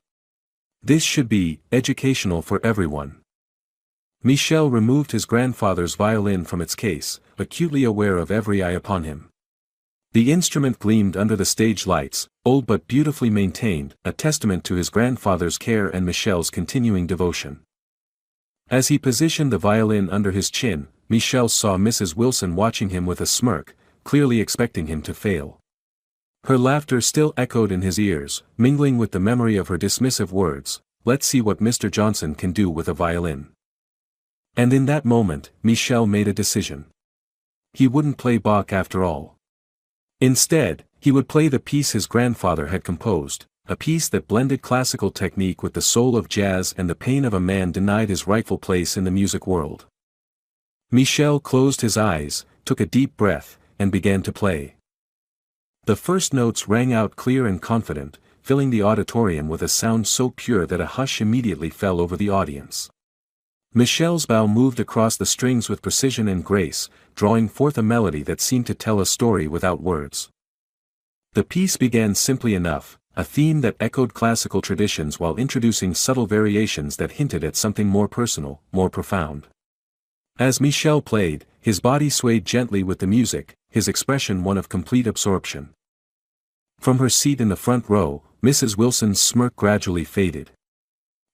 This should be educational for everyone. Michel removed his grandfather's violin from its case, acutely aware of every eye upon him. The instrument gleamed under the stage lights, old but beautifully maintained, a testament to his grandfather's care and Michel's continuing devotion. As he positioned the violin under his chin, Michel saw Mrs. Wilson watching him with a smirk, clearly expecting him to fail. Her laughter still echoed in his ears, mingling with the memory of her dismissive words, let's see what Mr. Johnson can do with a violin. And in that moment, Michel made a decision. He wouldn't play Bach after all. Instead, he would play the piece his grandfather had composed, a piece that blended classical technique with the soul of jazz and the pain of a man denied his rightful place in the music world. Michel closed his eyes, took a deep breath, and began to play. The first notes rang out clear and confident, filling the auditorium with a sound so pure that a hush immediately fell over the audience. Michel's bow moved across the strings with precision and grace, drawing forth a melody that seemed to tell a story without words. The piece began simply enough, a theme that echoed classical traditions while introducing subtle variations that hinted at something more personal, more profound. As Michel played, his body swayed gently with the music, his expression one of complete absorption. From her seat in the front row, Mrs. Wilson's smirk gradually faded.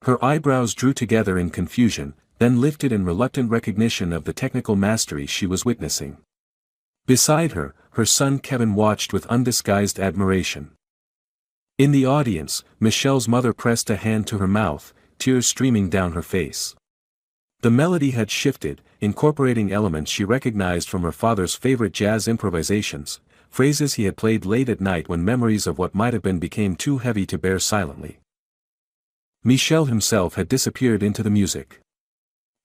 Her eyebrows drew together in confusion, then lifted in reluctant recognition of the technical mastery she was witnessing. Beside her, her son Kevin watched with undisguised admiration. In the audience, Michel's mother pressed a hand to her mouth, tears streaming down her face. The melody had shifted, incorporating elements she recognized from her father's favorite jazz improvisations, phrases he had played late at night when memories of what might have been became too heavy to bear silently. Michel himself had disappeared into the music.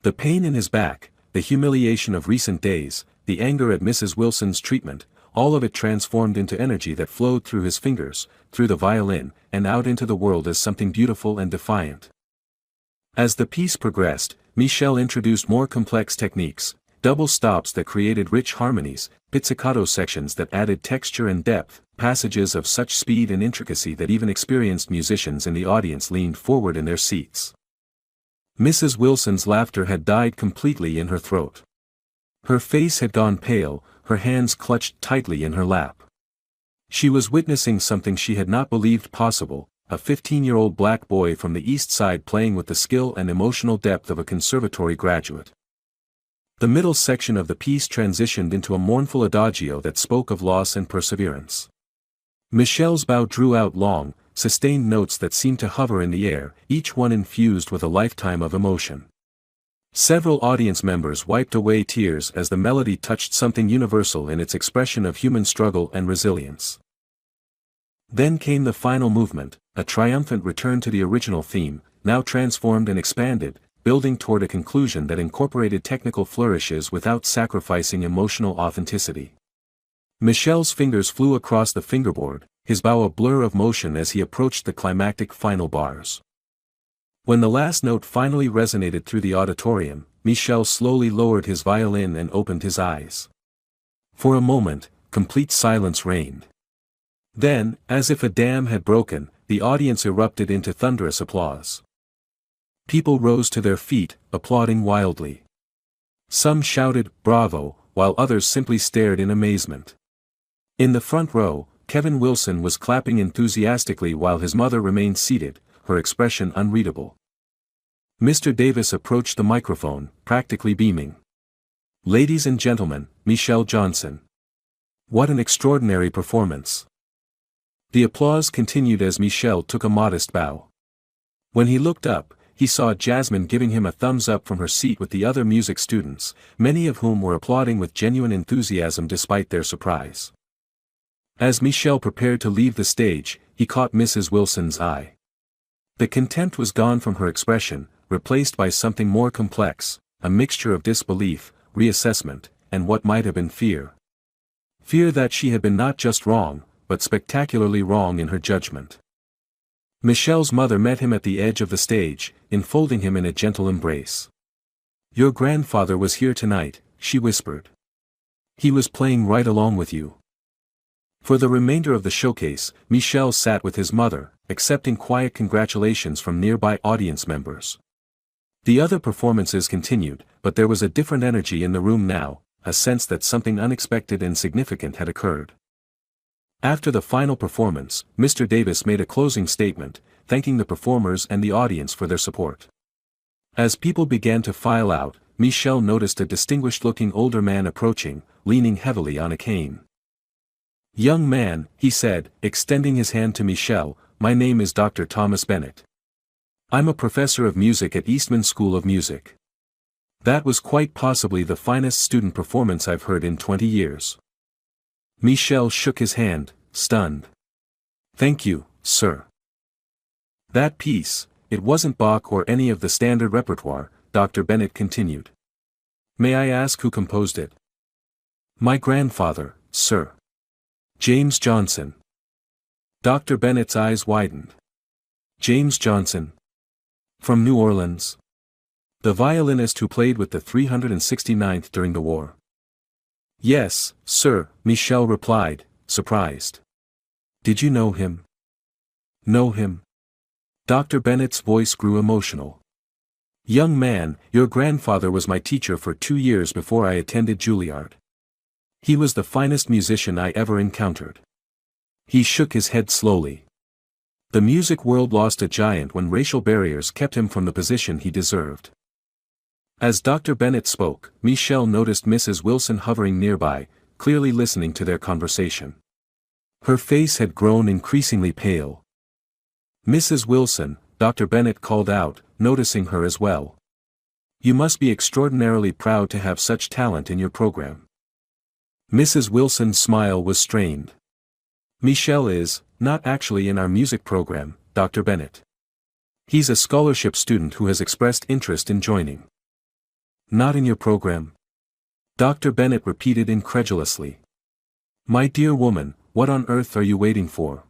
The pain in his back, the humiliation of recent days, the anger at Mrs. Wilson's treatment, all of it transformed into energy that flowed through his fingers, through the violin, and out into the world as something beautiful and defiant. As the piece progressed, Michel introduced more complex techniques, double stops that created rich harmonies, pizzicato sections that added texture and depth, passages of such speed and intricacy that even experienced musicians in the audience leaned forward in their seats. Mrs. Wilson's laughter had died completely in her throat. Her face had gone pale, her hands clutched tightly in her lap. She was witnessing something she had not believed possible, a 15-year-old black boy from the East Side playing with the skill and emotional depth of a conservatory graduate. The middle section of the piece transitioned into a mournful adagio that spoke of loss and perseverance. Michel's bow drew out long, sustained notes that seemed to hover in the air, each one infused with a lifetime of emotion. Several audience members wiped away tears as the melody touched something universal in its expression of human struggle and resilience. Then came the final movement, a triumphant return to the original theme, now transformed and expanded, building toward a conclusion that incorporated technical flourishes without sacrificing emotional authenticity. Michel's fingers flew across the fingerboard, his bow a blur of motion as he approached the climactic final bars. When the last note finally resonated through the auditorium, Michel slowly lowered his violin and opened his eyes. For a moment, complete silence reigned. Then, as if a dam had broken, the audience erupted into thunderous applause. People rose to their feet, applauding wildly. Some shouted, "Bravo," while others simply stared in amazement. In the front row, Kevin Wilson was clapping enthusiastically while his mother remained seated, her expression unreadable. Mr. Davis approached the microphone, practically beaming. "Ladies and gentlemen, Michelle Johnson. What an extraordinary performance." The applause continued as Michelle took a modest bow. When he looked up, he saw Jasmine giving him a thumbs up from her seat with the other music students, many of whom were applauding with genuine enthusiasm despite their surprise. As Michelle prepared to leave the stage, he caught Mrs. Wilson's eye. The contempt was gone from her expression, replaced by something more complex, a mixture of disbelief, reassessment, and what might have been fear. Fear that she had been not just wrong, but spectacularly wrong in her judgment. Michelle's mother met him at the edge of the stage, enfolding him in a gentle embrace. "Your grandfather was here tonight," she whispered. "He was playing right along with you." For the remainder of the showcase, Michelle sat with his mother, accepting quiet congratulations from nearby audience members. The other performances continued, but there was a different energy in the room now, a sense that something unexpected and significant had occurred. After the final performance, Mr. Davis made a closing statement, thanking the performers and the audience for their support. As people began to file out, Michelle noticed a distinguished-looking older man approaching, leaning heavily on a cane. "Young man," he said, extending his hand to Michelle, "my name is Dr. Thomas Bennett. I'm a professor of music at Eastman School of Music. That was quite possibly the finest student performance I've heard in 20 years. Michelle shook his hand, stunned. "Thank you, sir." "That piece, it wasn't Bach or any of the standard repertoire," Dr. Bennett continued. "May I ask who composed it?" "My grandfather, sir. James Johnson." Dr. Bennett's eyes widened. "James Johnson? From New Orleans? The violinist who played with the 369th during the war?" "Yes, sir," Michelle replied, surprised. "Did you know him?" "Know him?" Dr. Bennett's voice grew emotional. "Young man, your grandfather was my teacher for 2 years before I attended Juilliard. He was the finest musician I ever encountered." He shook his head slowly. The music world lost a giant when racial barriers kept him from the position he deserved. As Dr. Bennett spoke, Michelle noticed Mrs. Wilson hovering nearby, clearly listening to their conversation. Her face had grown increasingly pale. "Mrs. Wilson," Dr. Bennett called out, noticing her as well. "You must be extraordinarily proud to have such talent in your program." Mrs. Wilson's smile was strained. "Michelle is, not actually in our music program, Dr. Bennett. He's a scholarship student who has expressed interest in joining." "Not in your program?" Dr. Bennett repeated incredulously. "My dear woman, what on earth are you waiting for?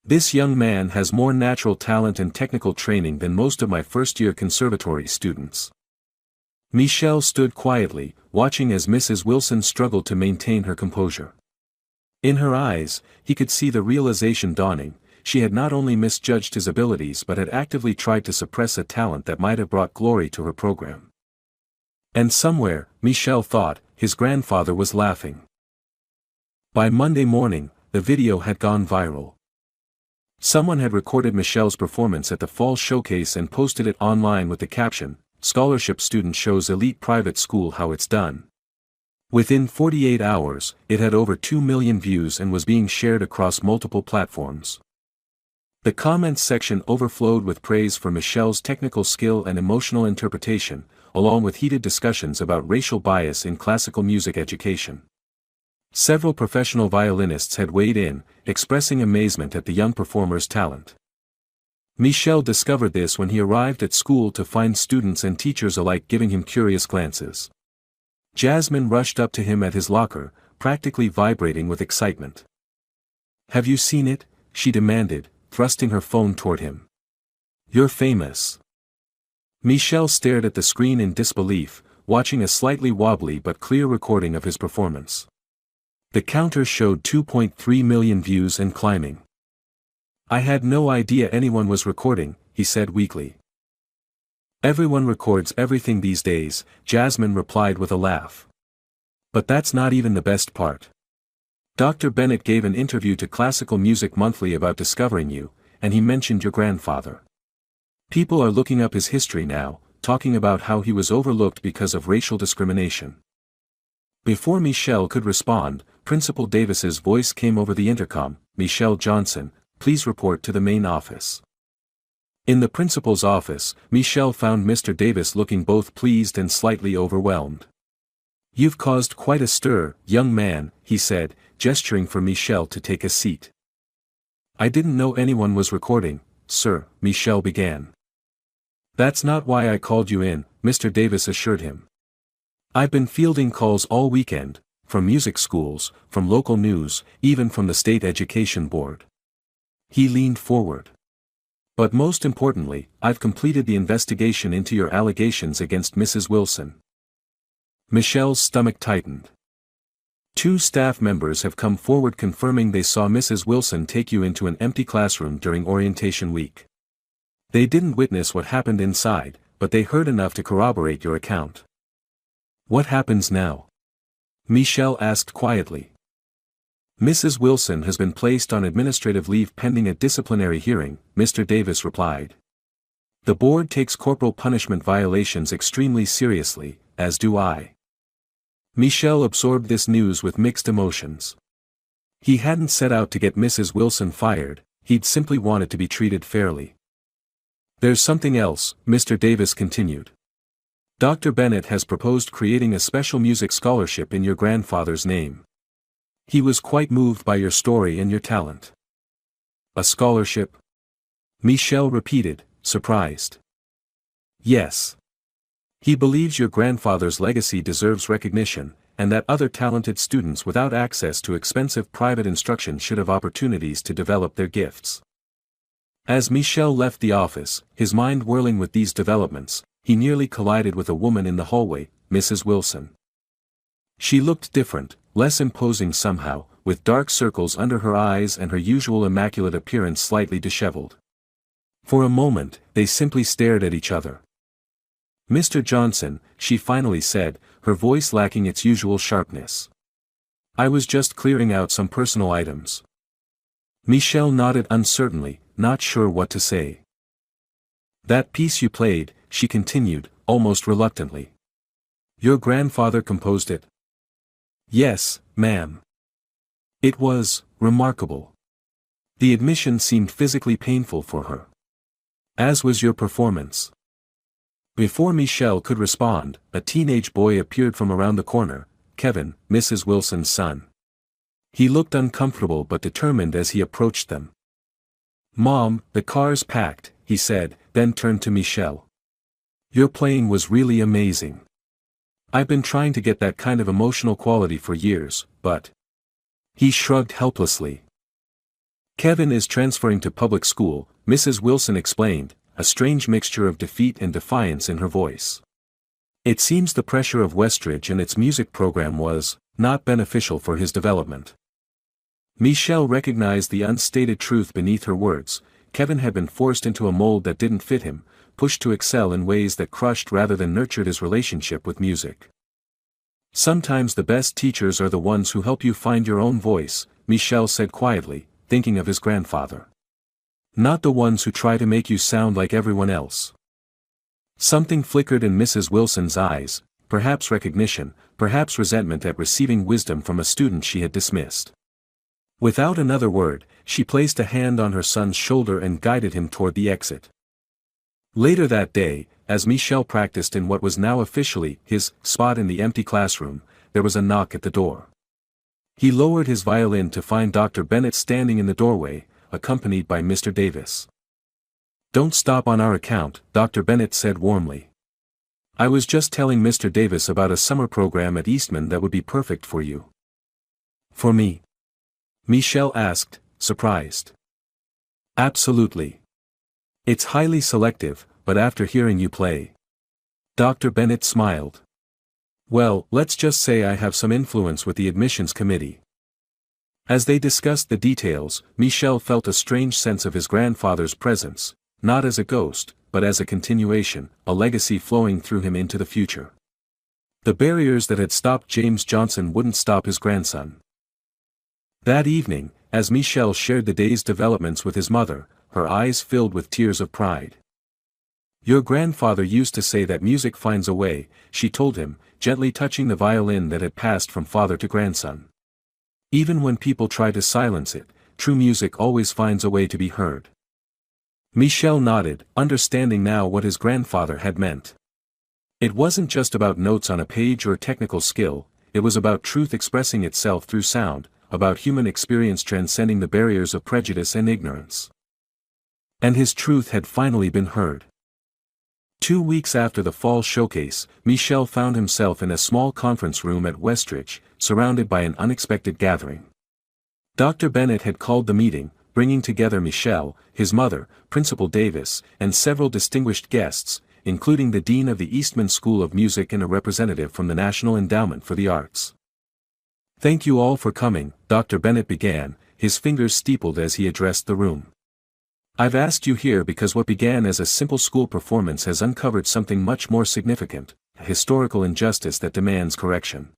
This young man has more natural talent and technical training than most of my first-year conservatory students." Michelle stood quietly, watching as Mrs. Wilson struggled to maintain her composure. In her eyes, he could see the realization dawning: she had not only misjudged his abilities but had actively tried to suppress a talent that might have brought glory to her program. And somewhere, Michelle thought, his grandfather was laughing. By Monday morning, the video had gone viral. Someone had recorded Michelle's performance at the fall showcase and posted it online with the caption, "Scholarship student shows elite private school how it's done." Within 48 hours, it had over 2 million views and was being shared across multiple platforms. The comments section overflowed with praise for Michelle's technical skill and emotional interpretation, along with heated discussions about racial bias in classical music education. Several professional violinists had weighed in, expressing amazement at the young performer's talent. Michelle discovered this when he arrived at school to find students and teachers alike giving him curious glances. Jasmine rushed up to him at his locker, practically vibrating with excitement. "Have you seen it?" she demanded, thrusting her phone toward him. "You're famous." Michelle stared at the screen in disbelief, watching a slightly wobbly but clear recording of his performance. The counter showed 2.3 million views and climbing. I had no idea anyone was recording, he said weakly. Everyone records everything these days, Jasmine replied with a laugh. But that's not even the best part. Dr. Bennett gave an interview to Classical Music Monthly about discovering you, and he mentioned your grandfather. People are looking up his history now, talking about how he was overlooked because of racial discrimination. Before Michelle could respond, Principal Davis's voice came over the intercom. Michelle Johnson, please report to the main office. In the principal's office, Michelle found Mr. Davis looking both pleased and slightly overwhelmed. You've caused quite a stir, young man, he said, gesturing for Michelle to take a seat. I didn't know anyone was recording, sir, Michelle began. That's not why I called you in, Mr. Davis assured him. I've been fielding calls all weekend, from music schools, from local news, even from the state education board. He leaned forward. But most importantly, I've completed the investigation into your allegations against Mrs. Wilson. Michelle's stomach tightened. 2 staff members have come forward confirming they saw Mrs. Wilson take you into an empty classroom during orientation week. They didn't witness what happened inside, but they heard enough to corroborate your account. What happens now? Michelle asked quietly. Mrs. Wilson has been placed on administrative leave pending a disciplinary hearing, Mr. Davis replied. The board takes corporal punishment violations extremely seriously, as do I. Michelle absorbed this news with mixed emotions. He hadn't set out to get Mrs. Wilson fired, he'd simply wanted to be treated fairly. There's something else, Mr. Davis continued. Dr. Bennett has proposed creating a special music scholarship in your grandfather's name. He was quite moved by your story and your talent. A scholarship? Michelle repeated, surprised. Yes. He believes your grandfather's legacy deserves recognition, and that other talented students without access to expensive private instruction should have opportunities to develop their gifts. As Michelle left the office, his mind whirling with these developments, he nearly collided with a woman in the hallway, Mrs. Wilson. She looked different, less imposing somehow, with dark circles under her eyes and her usual immaculate appearance slightly disheveled. For a moment, they simply stared at each other. Mr. Johnson, she finally said, her voice lacking its usual sharpness. I was just clearing out some personal items. Michelle nodded uncertainly, not sure what to say. That piece you played, she continued, almost reluctantly. Your grandfather composed it? Yes, ma'am. It was remarkable. The admission seemed physically painful for her. As was your performance. Before Michelle could respond, a teenage boy appeared from around the corner, Kevin, Mrs. Wilson's son. He looked uncomfortable but determined as he approached them. Mom, the car's packed, he said, then turned to Michelle. Your playing was really amazing. I've been trying to get that kind of emotional quality for years, but... He shrugged helplessly. Kevin is transferring to public school, Mrs. Wilson explained, a strange mixture of defeat and defiance in her voice. It seems the pressure of Westridge and its music program was not beneficial for his development. Michelle recognized the unstated truth beneath her words. Kevin had been forced into a mold that didn't fit him, pushed to excel in ways that crushed rather than nurtured his relationship with music. Sometimes the best teachers are the ones who help you find your own voice, Michelle said quietly, thinking of his grandfather. Not the ones who try to make you sound like everyone else. Something flickered in Mrs. Wilson's eyes, perhaps recognition, perhaps resentment at receiving wisdom from a student she had dismissed. Without another word, she placed a hand on her son's shoulder and guided him toward the exit. Later that day, as Michelle practiced in what was now officially his spot in the empty classroom, there was a knock at the door. He lowered his violin to find Dr. Bennett standing in the doorway, accompanied by Mr. Davis. Don't stop on our account, Dr. Bennett said warmly. I was just telling Mr. Davis about a summer program at Eastman that would be perfect for you. For me? Michelle asked, surprised. Absolutely. It's highly selective, but after hearing you play. Dr. Bennett smiled. Well, let's just say I have some influence with the admissions committee. As they discussed the details, Michel felt a strange sense of his grandfather's presence, not as a ghost, but as a continuation, a legacy flowing through him into the future. The barriers that had stopped James Johnson wouldn't stop his grandson. That evening, as Michel shared the day's developments with his mother, her eyes filled with tears of pride. "Your grandfather used to say that music finds a way," she told him, gently touching the violin that had passed from father to grandson. "Even when people try to silence it, true music always finds a way to be heard." Michel nodded, understanding now what his grandfather had meant. It wasn't just about notes on a page or technical skill, it was about truth expressing itself through sound, about human experience transcending the barriers of prejudice and ignorance. And his truth had finally been heard. 2 weeks after the fall showcase, Michel found himself in a small conference room at Westridge, surrounded by an unexpected gathering. Dr. Bennett had called the meeting, bringing together Michel, his mother, Principal Davis, and several distinguished guests, including the Dean of the Eastman School of Music and a representative from the National Endowment for the Arts. "Thank you all for coming," Dr. Bennett began, his fingers steepled as he addressed the room. "I've asked you here because what began as a simple school performance has uncovered something much more significant, a historical injustice that demands correction."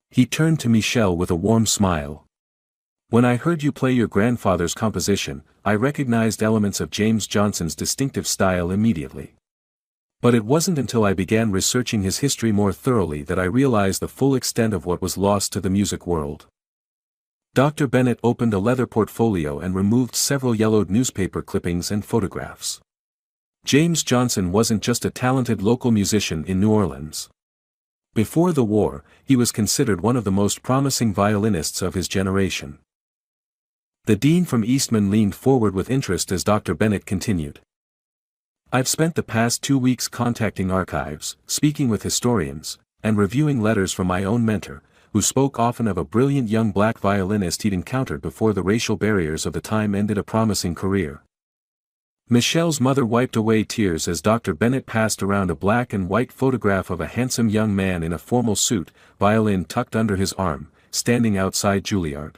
He turned to Michel with a warm smile. "When I heard you play your grandfather's composition, I recognized elements of James Johnson's distinctive style immediately. But it wasn't until I began researching his history more thoroughly that I realized the full extent of what was lost to the music world." Dr. Bennett opened a leather portfolio and removed several yellowed newspaper clippings and photographs. James Johnson wasn't just a talented local musician in New Orleans. Before the war, he was considered one of the most promising violinists of his generation. The dean from Eastman leaned forward with interest as Dr. Bennett continued. "I've spent the past 2 weeks contacting archives, speaking with historians, and reviewing letters from my own mentor, who spoke often of a brilliant young black violinist he'd encountered before the racial barriers of the time ended a promising career." Michel's mother wiped away tears as Dr. Bennett passed around a black and white photograph of a handsome young man in a formal suit, violin tucked under his arm, standing outside Juilliard.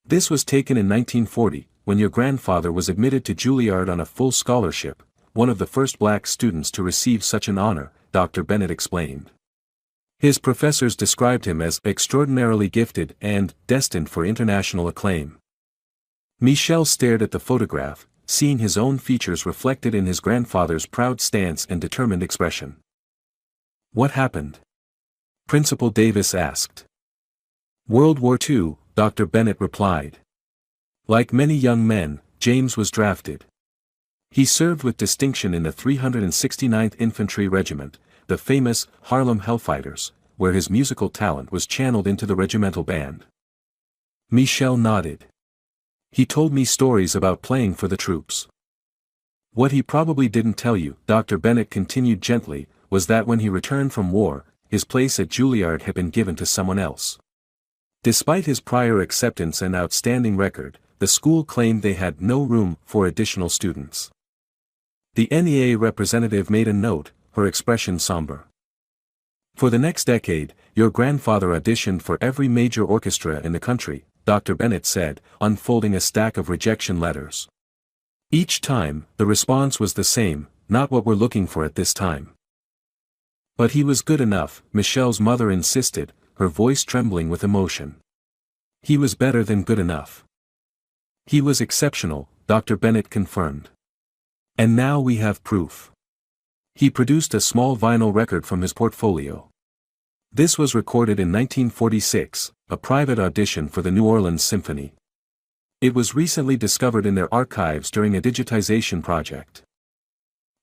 "This was taken in 1940, when your grandfather was admitted to Juilliard on a full scholarship, one of the first black students to receive such an honor," Dr. Bennett explained. "His professors described him as extraordinarily gifted and destined for international acclaim." Michel stared at the photograph, seeing his own features reflected in his grandfather's proud stance and determined expression. "What happened?" Principal Davis asked. "World War II," Dr. Bennett replied. "Like many young men, James was drafted. He served with distinction in the 369th Infantry Regiment, the famous Harlem Hellfighters, where his musical talent was channeled into the regimental band." Michel nodded. "He told me stories about playing for the troops. What he probably didn't tell you," Dr. Bennett continued gently, "was that when he returned from war, his place at Juilliard had been given to someone else. Despite his prior acceptance and outstanding record, the school claimed they had no room for additional students." The NEA representative made a note, her expression somber. "For the next decade, your grandfather auditioned for every major orchestra in the country," Dr. Bennett said, unfolding a stack of rejection letters. "Each time, the response was the same, not what we're looking for at this time." "But he was good enough," Michel's mother insisted, her voice trembling with emotion. "He was better than good enough. He was exceptional," Dr. Bennett confirmed. "And now we have proof." He produced a small vinyl record from his portfolio. This was recorded in 1946, a private audition for the New Orleans Symphony. It was recently discovered in their archives during a digitization project.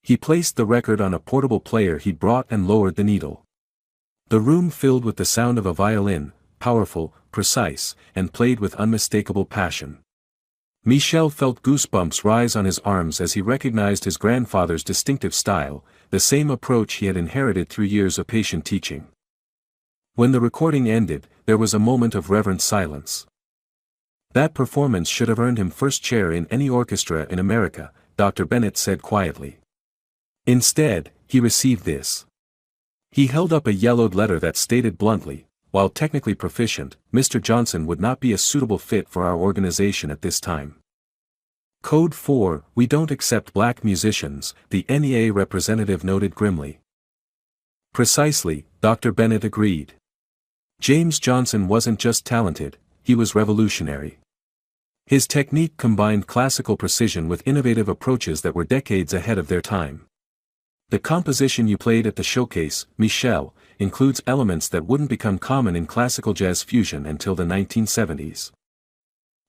He placed the record on a portable player he'd brought and lowered the needle. The room filled with the sound of a violin, powerful, precise, and played with unmistakable passion. Michel felt goosebumps rise on his arms as he recognized his grandfather's distinctive style, the same approach he had inherited through years of patient teaching. When the recording ended, there was a moment of reverent silence. "That performance should have earned him first chair in any orchestra in America," Dr. Bennett said quietly. "Instead, he received this." He held up a yellowed letter that stated bluntly, while technically proficient, Mr. Johnson would not be a suitable fit for our organization at this time. Code 4, we don't accept black musicians, the NEA representative noted grimly. Precisely, Dr. Bennett agreed. James Johnson wasn't just talented, he was revolutionary. His technique combined classical precision with innovative approaches that were decades ahead of their time. The composition you played at the showcase, Michel, includes elements that wouldn't become common in classical jazz fusion until the 1970s.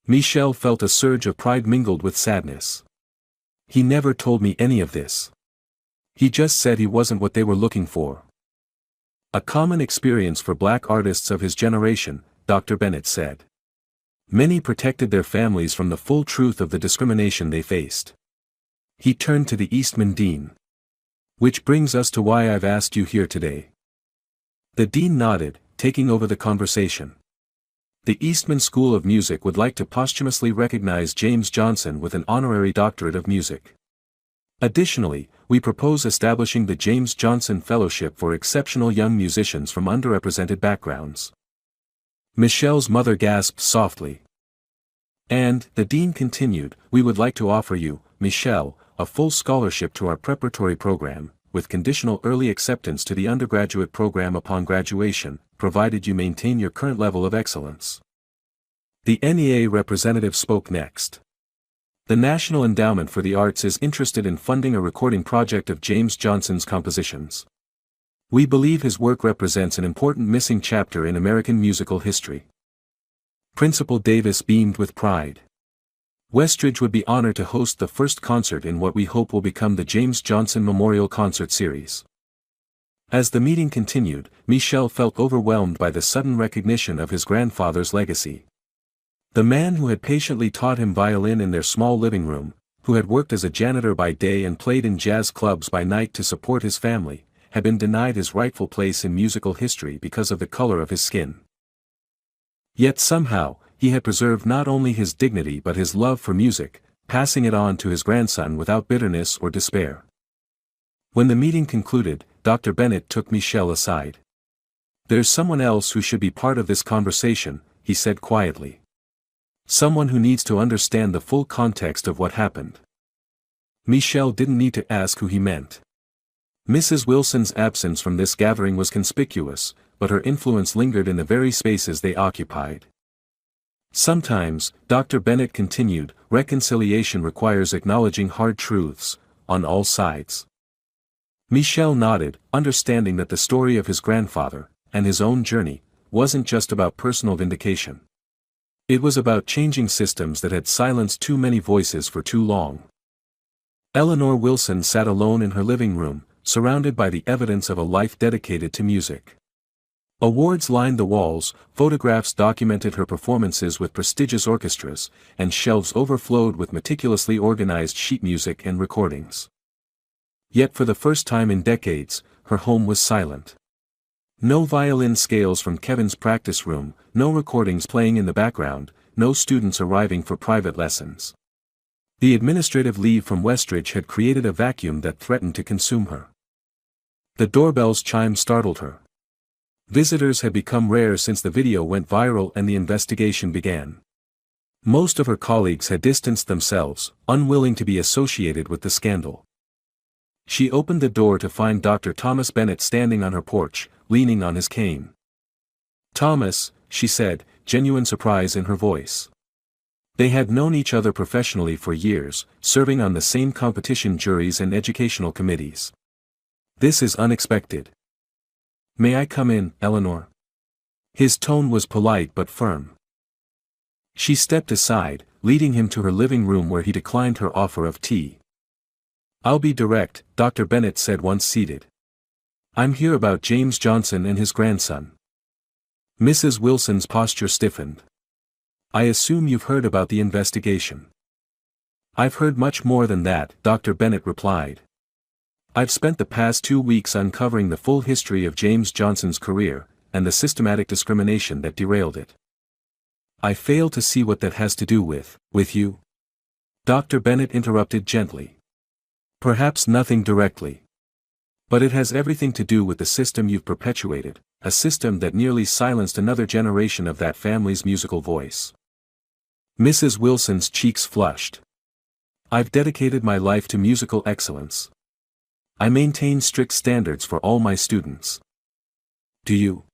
Michel felt a surge of pride mingled with sadness. He never told me any of this. He just said he wasn't what they were looking for. A common experience for black artists of his generation, Dr. Bennett said. Many protected their families from the full truth of the discrimination they faced. He turned to the Eastman Dean. Which brings us to why I've asked you here today. The Dean nodded, taking over the conversation. The Eastman School of Music would like to posthumously recognize James Johnson with an honorary doctorate of music. Additionally, we propose establishing the James Johnson Fellowship for exceptional young musicians from underrepresented backgrounds. Michelle's mother gasped softly. And, the Dean continued, we would like to offer you, Michelle, a full scholarship to our preparatory program, with conditional early acceptance to the undergraduate program upon graduation, provided you maintain your current level of excellence. The NEA representative spoke next. The National Endowment for the Arts is interested in funding a recording project of James Johnson's compositions. We believe his work represents an important missing chapter in American musical history. Principal Davis beamed with pride. Westridge would be honored to host the first concert in what we hope will become the James Johnson Memorial Concert Series. As the meeting continued, Michel felt overwhelmed by the sudden recognition of his grandfather's legacy. The man who had patiently taught him violin in their small living room, who had worked as a janitor by day and played in jazz clubs by night to support his family, had been denied his rightful place in musical history because of the color of his skin. Yet somehow, he had preserved not only his dignity but his love for music, passing it on to his grandson without bitterness or despair. When the meeting concluded, Dr. Bennett took Michel aside. There's someone else who should be part of this conversation, he said quietly. Someone who needs to understand the full context of what happened. Michel didn't need to ask who he meant. Mrs. Wilson's absence from this gathering was conspicuous, but her influence lingered in the very spaces they occupied. Sometimes, Dr. Bennett continued, reconciliation requires acknowledging hard truths, on all sides. Michel nodded, understanding that the story of his grandfather, and his own journey, wasn't just about personal vindication. It was about changing systems that had silenced too many voices for too long. Eleanor Wilson sat alone in her living room, surrounded by the evidence of a life dedicated to music. Awards lined the walls, photographs documented her performances with prestigious orchestras, and shelves overflowed with meticulously organized sheet music and recordings. Yet for the first time in decades, her home was silent. No violin scales from Kevin's practice room, no recordings playing in the background, no students arriving for private lessons. The administrative leave from Westridge had created a vacuum that threatened to consume her. The doorbell's chime startled her. Visitors had become rare since the video went viral and the investigation began. Most of her colleagues had distanced themselves, unwilling to be associated with the scandal. She opened the door to find Dr. Thomas Bennett standing on her porch, leaning on his cane. "Thomas," she said, genuine surprise in her voice. They had known each other professionally for years, serving on the same competition juries and educational committees. "This is unexpected. May I come in, Eleanor?" His tone was polite but firm. She stepped aside, leading him to her living room where he declined her offer of tea. "I'll be direct," Dr. Bennett said once seated. "I'm here about James Johnson and his grandson." Mrs. Wilson's posture stiffened. "I assume you've heard about the investigation." "I've heard much more than that," Dr. Bennett replied. "I've spent the past 2 weeks uncovering the full history of James Johnson's career, and the systematic discrimination that derailed it." "I fail to see what that has to do with you?" Dr. Bennett interrupted gently. "Perhaps nothing directly. But it has everything to do with the system you've perpetuated, a system that nearly silenced another generation of that family's musical voice. Mrs. Wilson's cheeks flushed. I've dedicated my life to musical excellence. I maintain strict standards for all my students. Do you?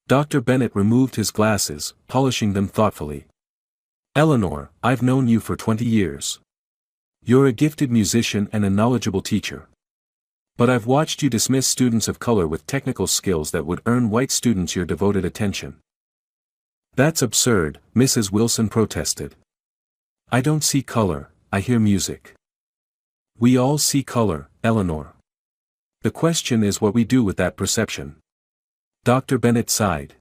Dr. Bennett removed his glasses, polishing them thoughtfully. Eleanor, I've known you for 20 years. You're a gifted musician and a knowledgeable teacher. But I've watched you dismiss students of color with technical skills that would earn white students your devoted attention. That's absurd, Mrs. Wilson protested. I don't see color, I hear music. We all see color, Eleanor. The question is what we do with that perception. Dr. Bennett sighed.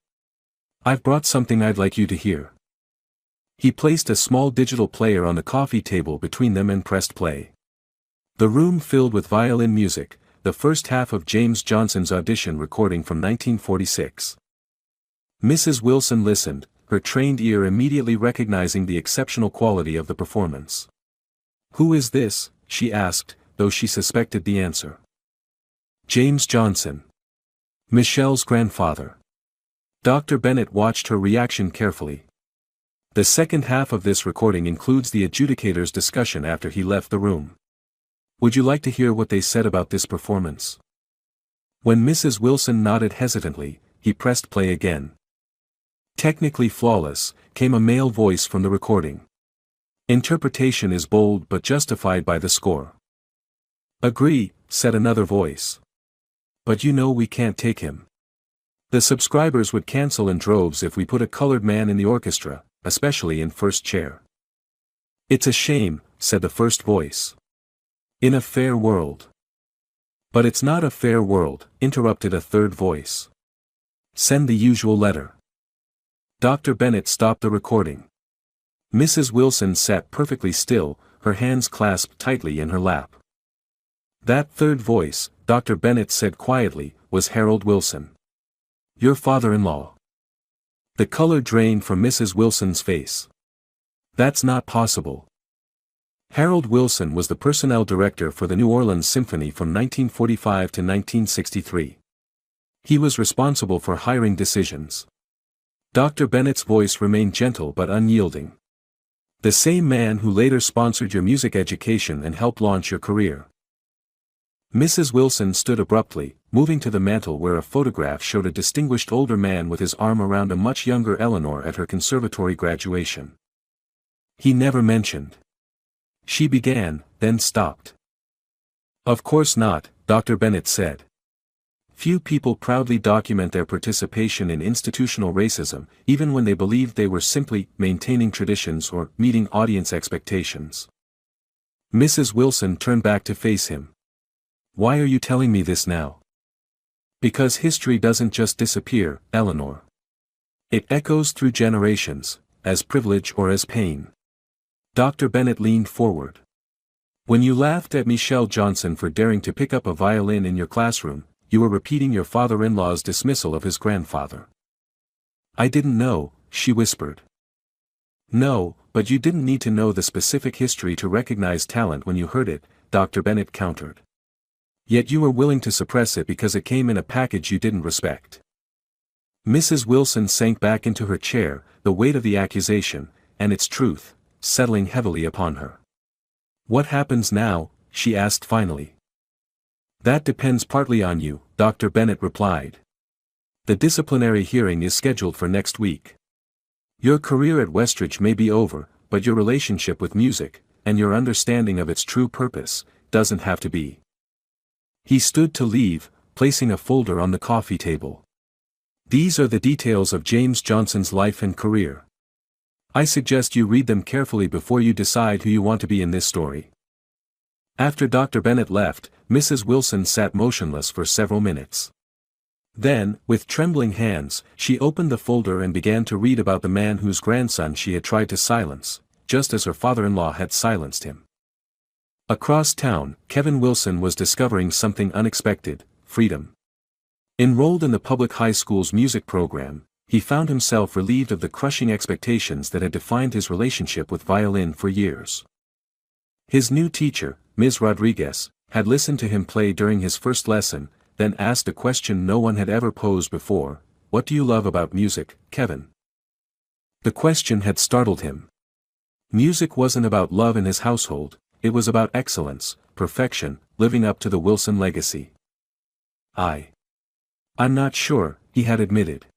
I've brought something I'd like you to hear. He placed a small digital player on the coffee table between them and pressed play. The room filled with violin music, the first half of James Johnson's audition recording from 1946. Mrs. Wilson listened, her trained ear immediately recognizing the exceptional quality of the performance. Who is this? She asked, though she suspected the answer. James Johnson. Michelle's grandfather. Dr. Bennett watched her reaction carefully. The second half of this recording includes the adjudicator's discussion after he left the room. Would you like to hear what they said about this performance? When Mrs. Wilson nodded hesitantly, he pressed play again. Technically flawless, came a male voice from the recording. Interpretation is bold but justified by the score. Agree, said another voice. But you know we can't take him. The subscribers would cancel in droves if we put a colored man in the orchestra, especially in first chair. It's a shame, said the first voice. In a fair world. But it's not a fair world, interrupted a third voice. Send the usual letter. Dr. Bennett stopped the recording. Mrs. Wilson sat perfectly still, her hands clasped tightly in her lap. That third voice, Dr. Bennett said quietly, was Harold Wilson. Your father-in-law. The color drained from Mrs. Wilson's face. That's not possible. Harold Wilson was the personnel director for the New Orleans Symphony from 1945 to 1963. He was responsible for hiring decisions. Dr. Bennett's voice remained gentle but unyielding. The same man who later sponsored your music education and helped launch your career. Mrs. Wilson stood abruptly, moving to the mantel where a photograph showed a distinguished older man with his arm around a much younger Eleanor at her conservatory graduation. He never mentioned. She began, then stopped. Of course not, Dr. Bennett said. Few people proudly document their participation in institutional racism, even when they believed they were simply maintaining traditions or meeting audience expectations. Mrs. Wilson turned back to face him. Why are you telling me this now? Because history doesn't just disappear, Eleanor. It echoes through generations, as privilege or as pain. Dr. Bennett leaned forward. When you laughed at Michelle Johnson for daring to pick up a violin in your classroom, you were repeating your father-in-law's dismissal of his grandfather. I didn't know, she whispered. No, but you didn't need to know the specific history to recognize talent when you heard it, Dr. Bennett countered. Yet you were willing to suppress it because it came in a package you didn't respect. Mrs. Wilson sank back into her chair, the weight of the accusation, and its truth, settling heavily upon her. What happens now? She asked finally. That depends partly on you, Dr. Bennett replied. The disciplinary hearing is scheduled for next week. Your career at Westridge may be over, but your relationship with music, and your understanding of its true purpose, doesn't have to be. He stood to leave, placing a folder on the coffee table. These are the details of James Johnson's life and career. I suggest you read them carefully before you decide who you want to be in this story. After Dr. Bennett left, Mrs. Wilson sat motionless for several minutes. Then, with trembling hands, she opened the folder and began to read about the man whose grandson she had tried to silence, just as her father-in-law had silenced him. Across town, Kevin Wilson was discovering something unexpected: freedom. Enrolled in the public high school's music program, he found himself relieved of the crushing expectations that had defined his relationship with violin for years. His new teacher, Ms. Rodriguez, had listened to him play during his first lesson, then asked a question no one had ever posed before: "What do you love about music, Kevin?" The question had startled him. Music wasn't about love in his household, it was about excellence, perfection, living up to the Wilson legacy. I'm not sure, he had admitted.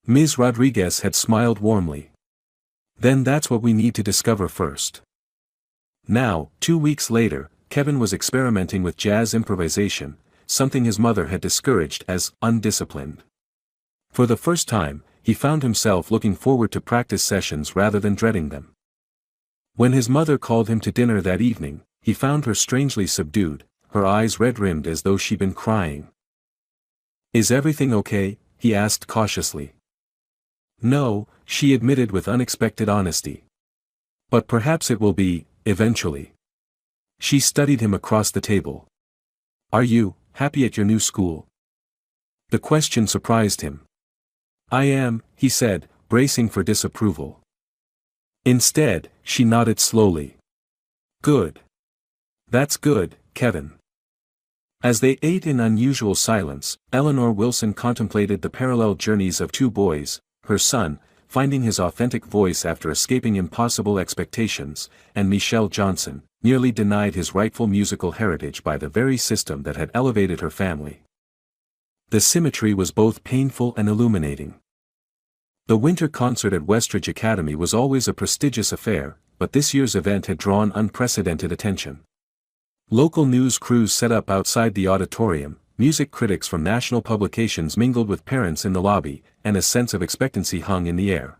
Ms. Rodriguez had smiled warmly. Then that's what we need to discover first. Now, 2 weeks later, Kevin was experimenting with jazz improvisation, something his mother had discouraged as undisciplined. For the first time, he found himself looking forward to practice sessions rather than dreading them. When his mother called him to dinner that evening, he found her strangely subdued, her eyes red-rimmed as though she'd been crying. "Is everything okay?" he asked cautiously. "No," she admitted with unexpected honesty. "But perhaps it will be, eventually." She studied him across the table. "Are you happy at your new school?" The question surprised him. "I am," he said, bracing for disapproval. Instead, she nodded slowly. "Good. That's good, Kevin." As they ate in unusual silence, Eleanor Wilson contemplated the parallel journeys of two boys, her son, finding his authentic voice after escaping impossible expectations, and Michelle Johnson, nearly denied his rightful musical heritage by the very system that had elevated her family. The symmetry was both painful and illuminating. The winter concert at Westridge Academy was always a prestigious affair, but this year's event had drawn unprecedented attention. Local news crews set up outside the auditorium, music critics from national publications mingled with parents in the lobby, and a sense of expectancy hung in the air.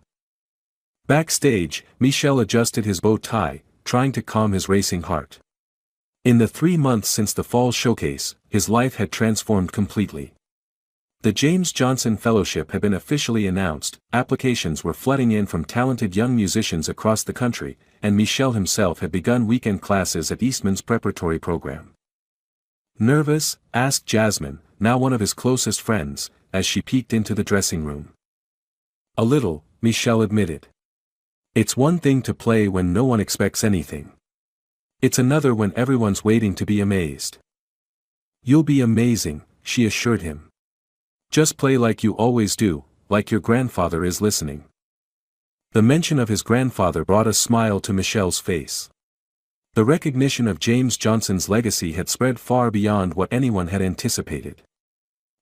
Backstage, Michel adjusted his bow tie, trying to calm his racing heart. In the 3 months since the fall showcase, his life had transformed completely. The James Johnson Fellowship had been officially announced, applications were flooding in from talented young musicians across the country, and Michel himself had begun weekend classes at Eastman's preparatory program. "Nervous?" asked Jasmine, now one of his closest friends, as she peeked into the dressing room. "A little," Michel admitted. "It's one thing to play when no one expects anything. It's another when everyone's waiting to be amazed." "You'll be amazing," she assured him. "Just play like you always do, like your grandfather is listening." The mention of his grandfather brought a smile to Michel's face. The recognition of James Johnson's legacy had spread far beyond what anyone had anticipated.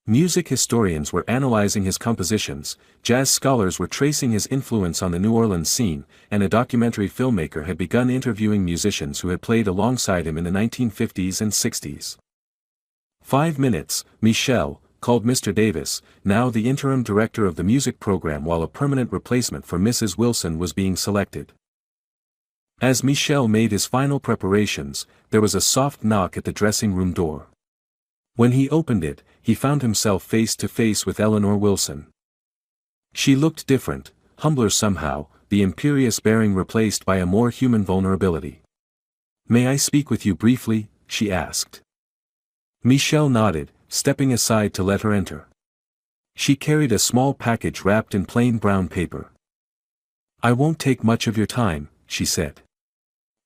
Music historians were analyzing his compositions, jazz scholars were tracing his influence on the New Orleans scene, and a documentary filmmaker had begun interviewing musicians who had played alongside him in the 1950s and 60s. 5 minutes, Michel, called Mr. Davis, now the interim director of the music program while a permanent replacement for Mrs. Wilson was being selected. As Michel made his final preparations, there was a soft knock at the dressing room door. When he opened it, he found himself face to face with Eleanor Wilson. She looked different, humbler somehow, the imperious bearing replaced by a more human vulnerability. "May I speak with you briefly?" she asked. Michel nodded, stepping aside to let her enter. She carried a small package wrapped in plain brown paper. "I won't take much of your time," she said.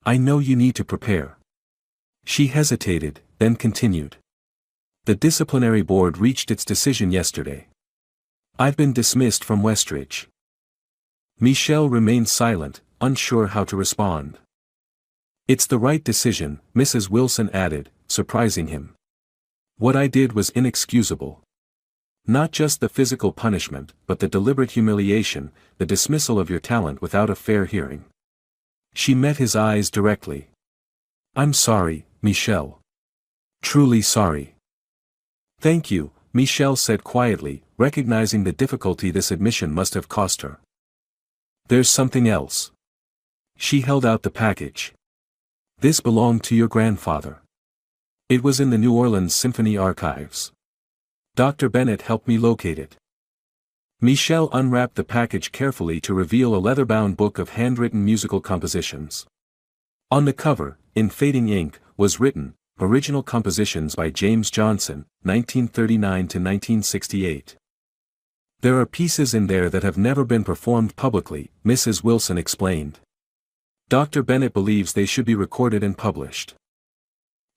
"I know you need to prepare." She hesitated, then continued. "The disciplinary board reached its decision yesterday. I've been dismissed from Westridge." Michel remained silent, unsure how to respond. "It's the right decision," Mrs. Wilson added, surprising him. "What I did was inexcusable. Not just the physical punishment, but the deliberate humiliation, the dismissal of your talent without a fair hearing." She met his eyes directly. "I'm sorry, Michel. Truly sorry." "Thank you," Michel said quietly, recognizing the difficulty this admission must have cost her. "There's something else." She held out the package. "This belonged to your grandfather. It was in the New Orleans Symphony archives. Dr. Bennett helped me locate it." Michel unwrapped the package carefully to reveal a leather-bound book of handwritten musical compositions. On the cover, in fading ink, was written, "Original Compositions by James Johnson, 1939 to 1968. "There are pieces in there that have never been performed publicly," Mrs. Wilson explained. "Dr. Bennett believes they should be recorded and published."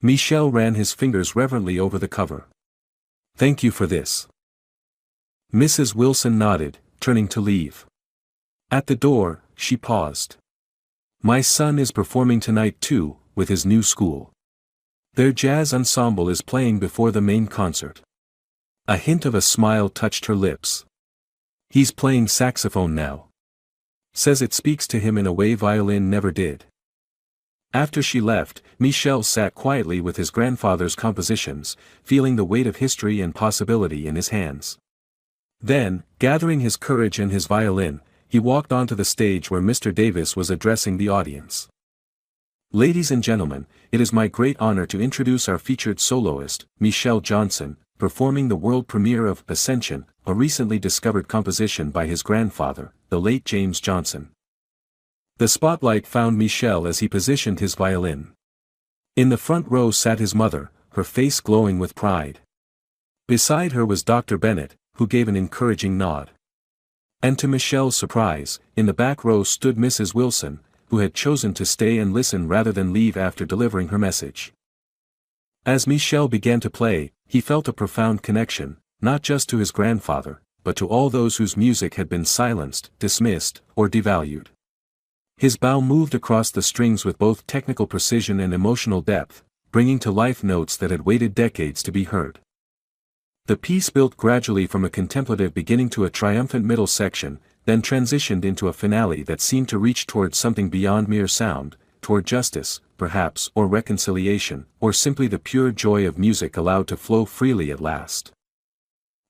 Michel ran his fingers reverently over the cover. "Thank you for this." Mrs. Wilson nodded, turning to leave. At the door, she paused. "My son is performing tonight too, with his new school. Their jazz ensemble is playing before the main concert." A hint of a smile touched her lips. "He's playing saxophone now. Says it speaks to him in a way violin never did." After she left, Michel sat quietly with his grandfather's compositions, feeling the weight of history and possibility in his hands. Then, gathering his courage and his violin, he walked onto the stage where Mr. Davis was addressing the audience. "Ladies and gentlemen, it is my great honor to introduce our featured soloist, Michel Johnson, performing the world premiere of Ascension, a recently discovered composition by his grandfather, the late James Johnson." The spotlight found Michel as he positioned his violin. In the front row sat his mother, her face glowing with pride. Beside her was Dr. Bennett, who gave an encouraging nod. And to Michel's surprise, in the back row stood Mrs. Wilson, who had chosen to stay and listen rather than leave after delivering her message. As Michel began to play, he felt a profound connection, not just to his grandfather, but to all those whose music had been silenced, dismissed, or devalued. His bow moved across the strings with both technical precision and emotional depth, bringing to life notes that had waited decades to be heard. The piece built gradually from a contemplative beginning to a triumphant middle section, then transitioned into a finale that seemed to reach toward something beyond mere sound, toward justice, perhaps, or reconciliation, or simply the pure joy of music allowed to flow freely at last.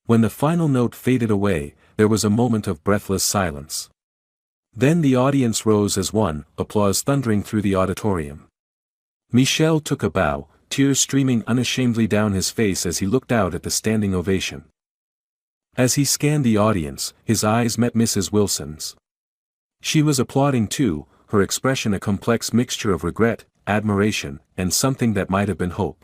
When the final note faded away, there was a moment of breathless silence. Then the audience rose as one, applause thundering through the auditorium. Michel took a bow, tears streaming unashamedly down his face as he looked out at the standing ovation. As he scanned the audience, his eyes met Mrs. Wilson's. She was applauding too, her expression a complex mixture of regret, admiration, and something that might have been hope.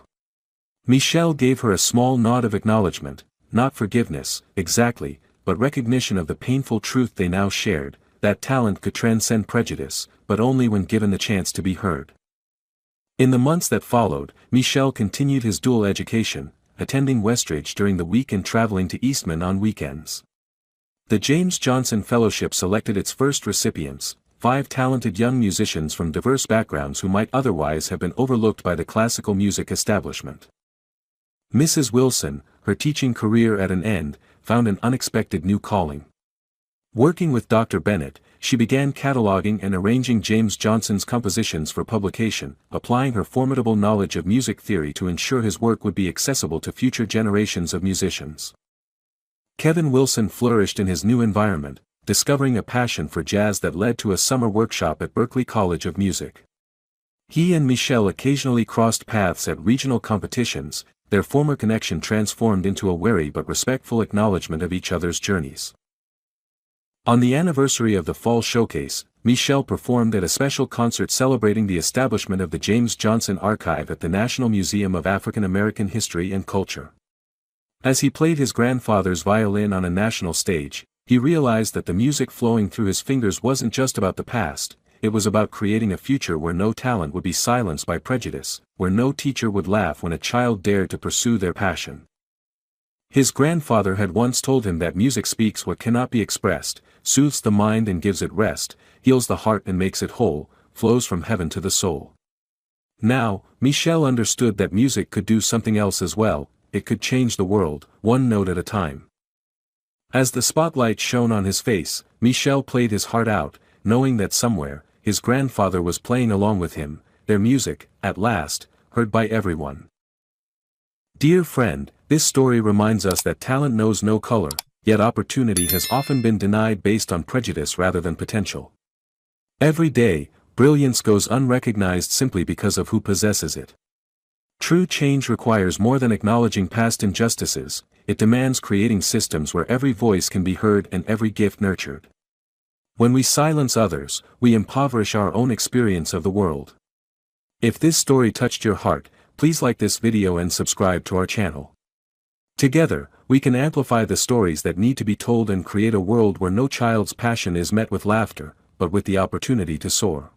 Michel gave her a small nod of acknowledgement, not forgiveness, exactly, but recognition of the painful truth they now shared, that talent could transcend prejudice, but only when given the chance to be heard. In the months that followed, Michel continued his dual education, attending Westridge during the week and traveling to Eastman on weekends. The James Johnson Fellowship selected its first recipients, 5 talented young musicians from diverse backgrounds who might otherwise have been overlooked by the classical music establishment. Mrs. Wilson, her teaching career at an end, found an unexpected new calling. Working with Dr. Bennett, she began cataloging and arranging James Johnson's compositions for publication, applying her formidable knowledge of music theory to ensure his work would be accessible to future generations of musicians. Kevin Wilson flourished in his new environment, discovering a passion for jazz that led to a summer workshop at Berklee College of Music. He and Michel occasionally crossed paths at regional competitions, their former connection transformed into a wary but respectful acknowledgement of each other's journeys. On the anniversary of the Fall Showcase, Michel performed at a special concert celebrating the establishment of the James Johnson Archive at the National Museum of African American History and Culture. As he played his grandfather's violin on a national stage, he realized that the music flowing through his fingers wasn't just about the past, it was about creating a future where no talent would be silenced by prejudice, where no teacher would laugh when a child dared to pursue their passion. His grandfather had once told him that music speaks what cannot be expressed, soothes the mind and gives it rest, heals the heart and makes it whole, flows from heaven to the soul. Now, Michel understood that music could do something else as well, it could change the world, one note at a time. As the spotlight shone on his face, Michel played his heart out, knowing that somewhere, his grandfather was playing along with him, their music, at last, heard by everyone. Dear friend, this story reminds us that talent knows no color, yet opportunity has often been denied based on prejudice rather than potential. Every day, brilliance goes unrecognized simply because of who possesses it. True change requires more than acknowledging past injustices, it demands creating systems where every voice can be heard and every gift nurtured. When we silence others, we impoverish our own experience of the world. If this story touched your heart, please like this video and subscribe to our channel. Together, we can amplify the stories that need to be told and create a world where no child's passion is met with laughter, but with the opportunity to soar.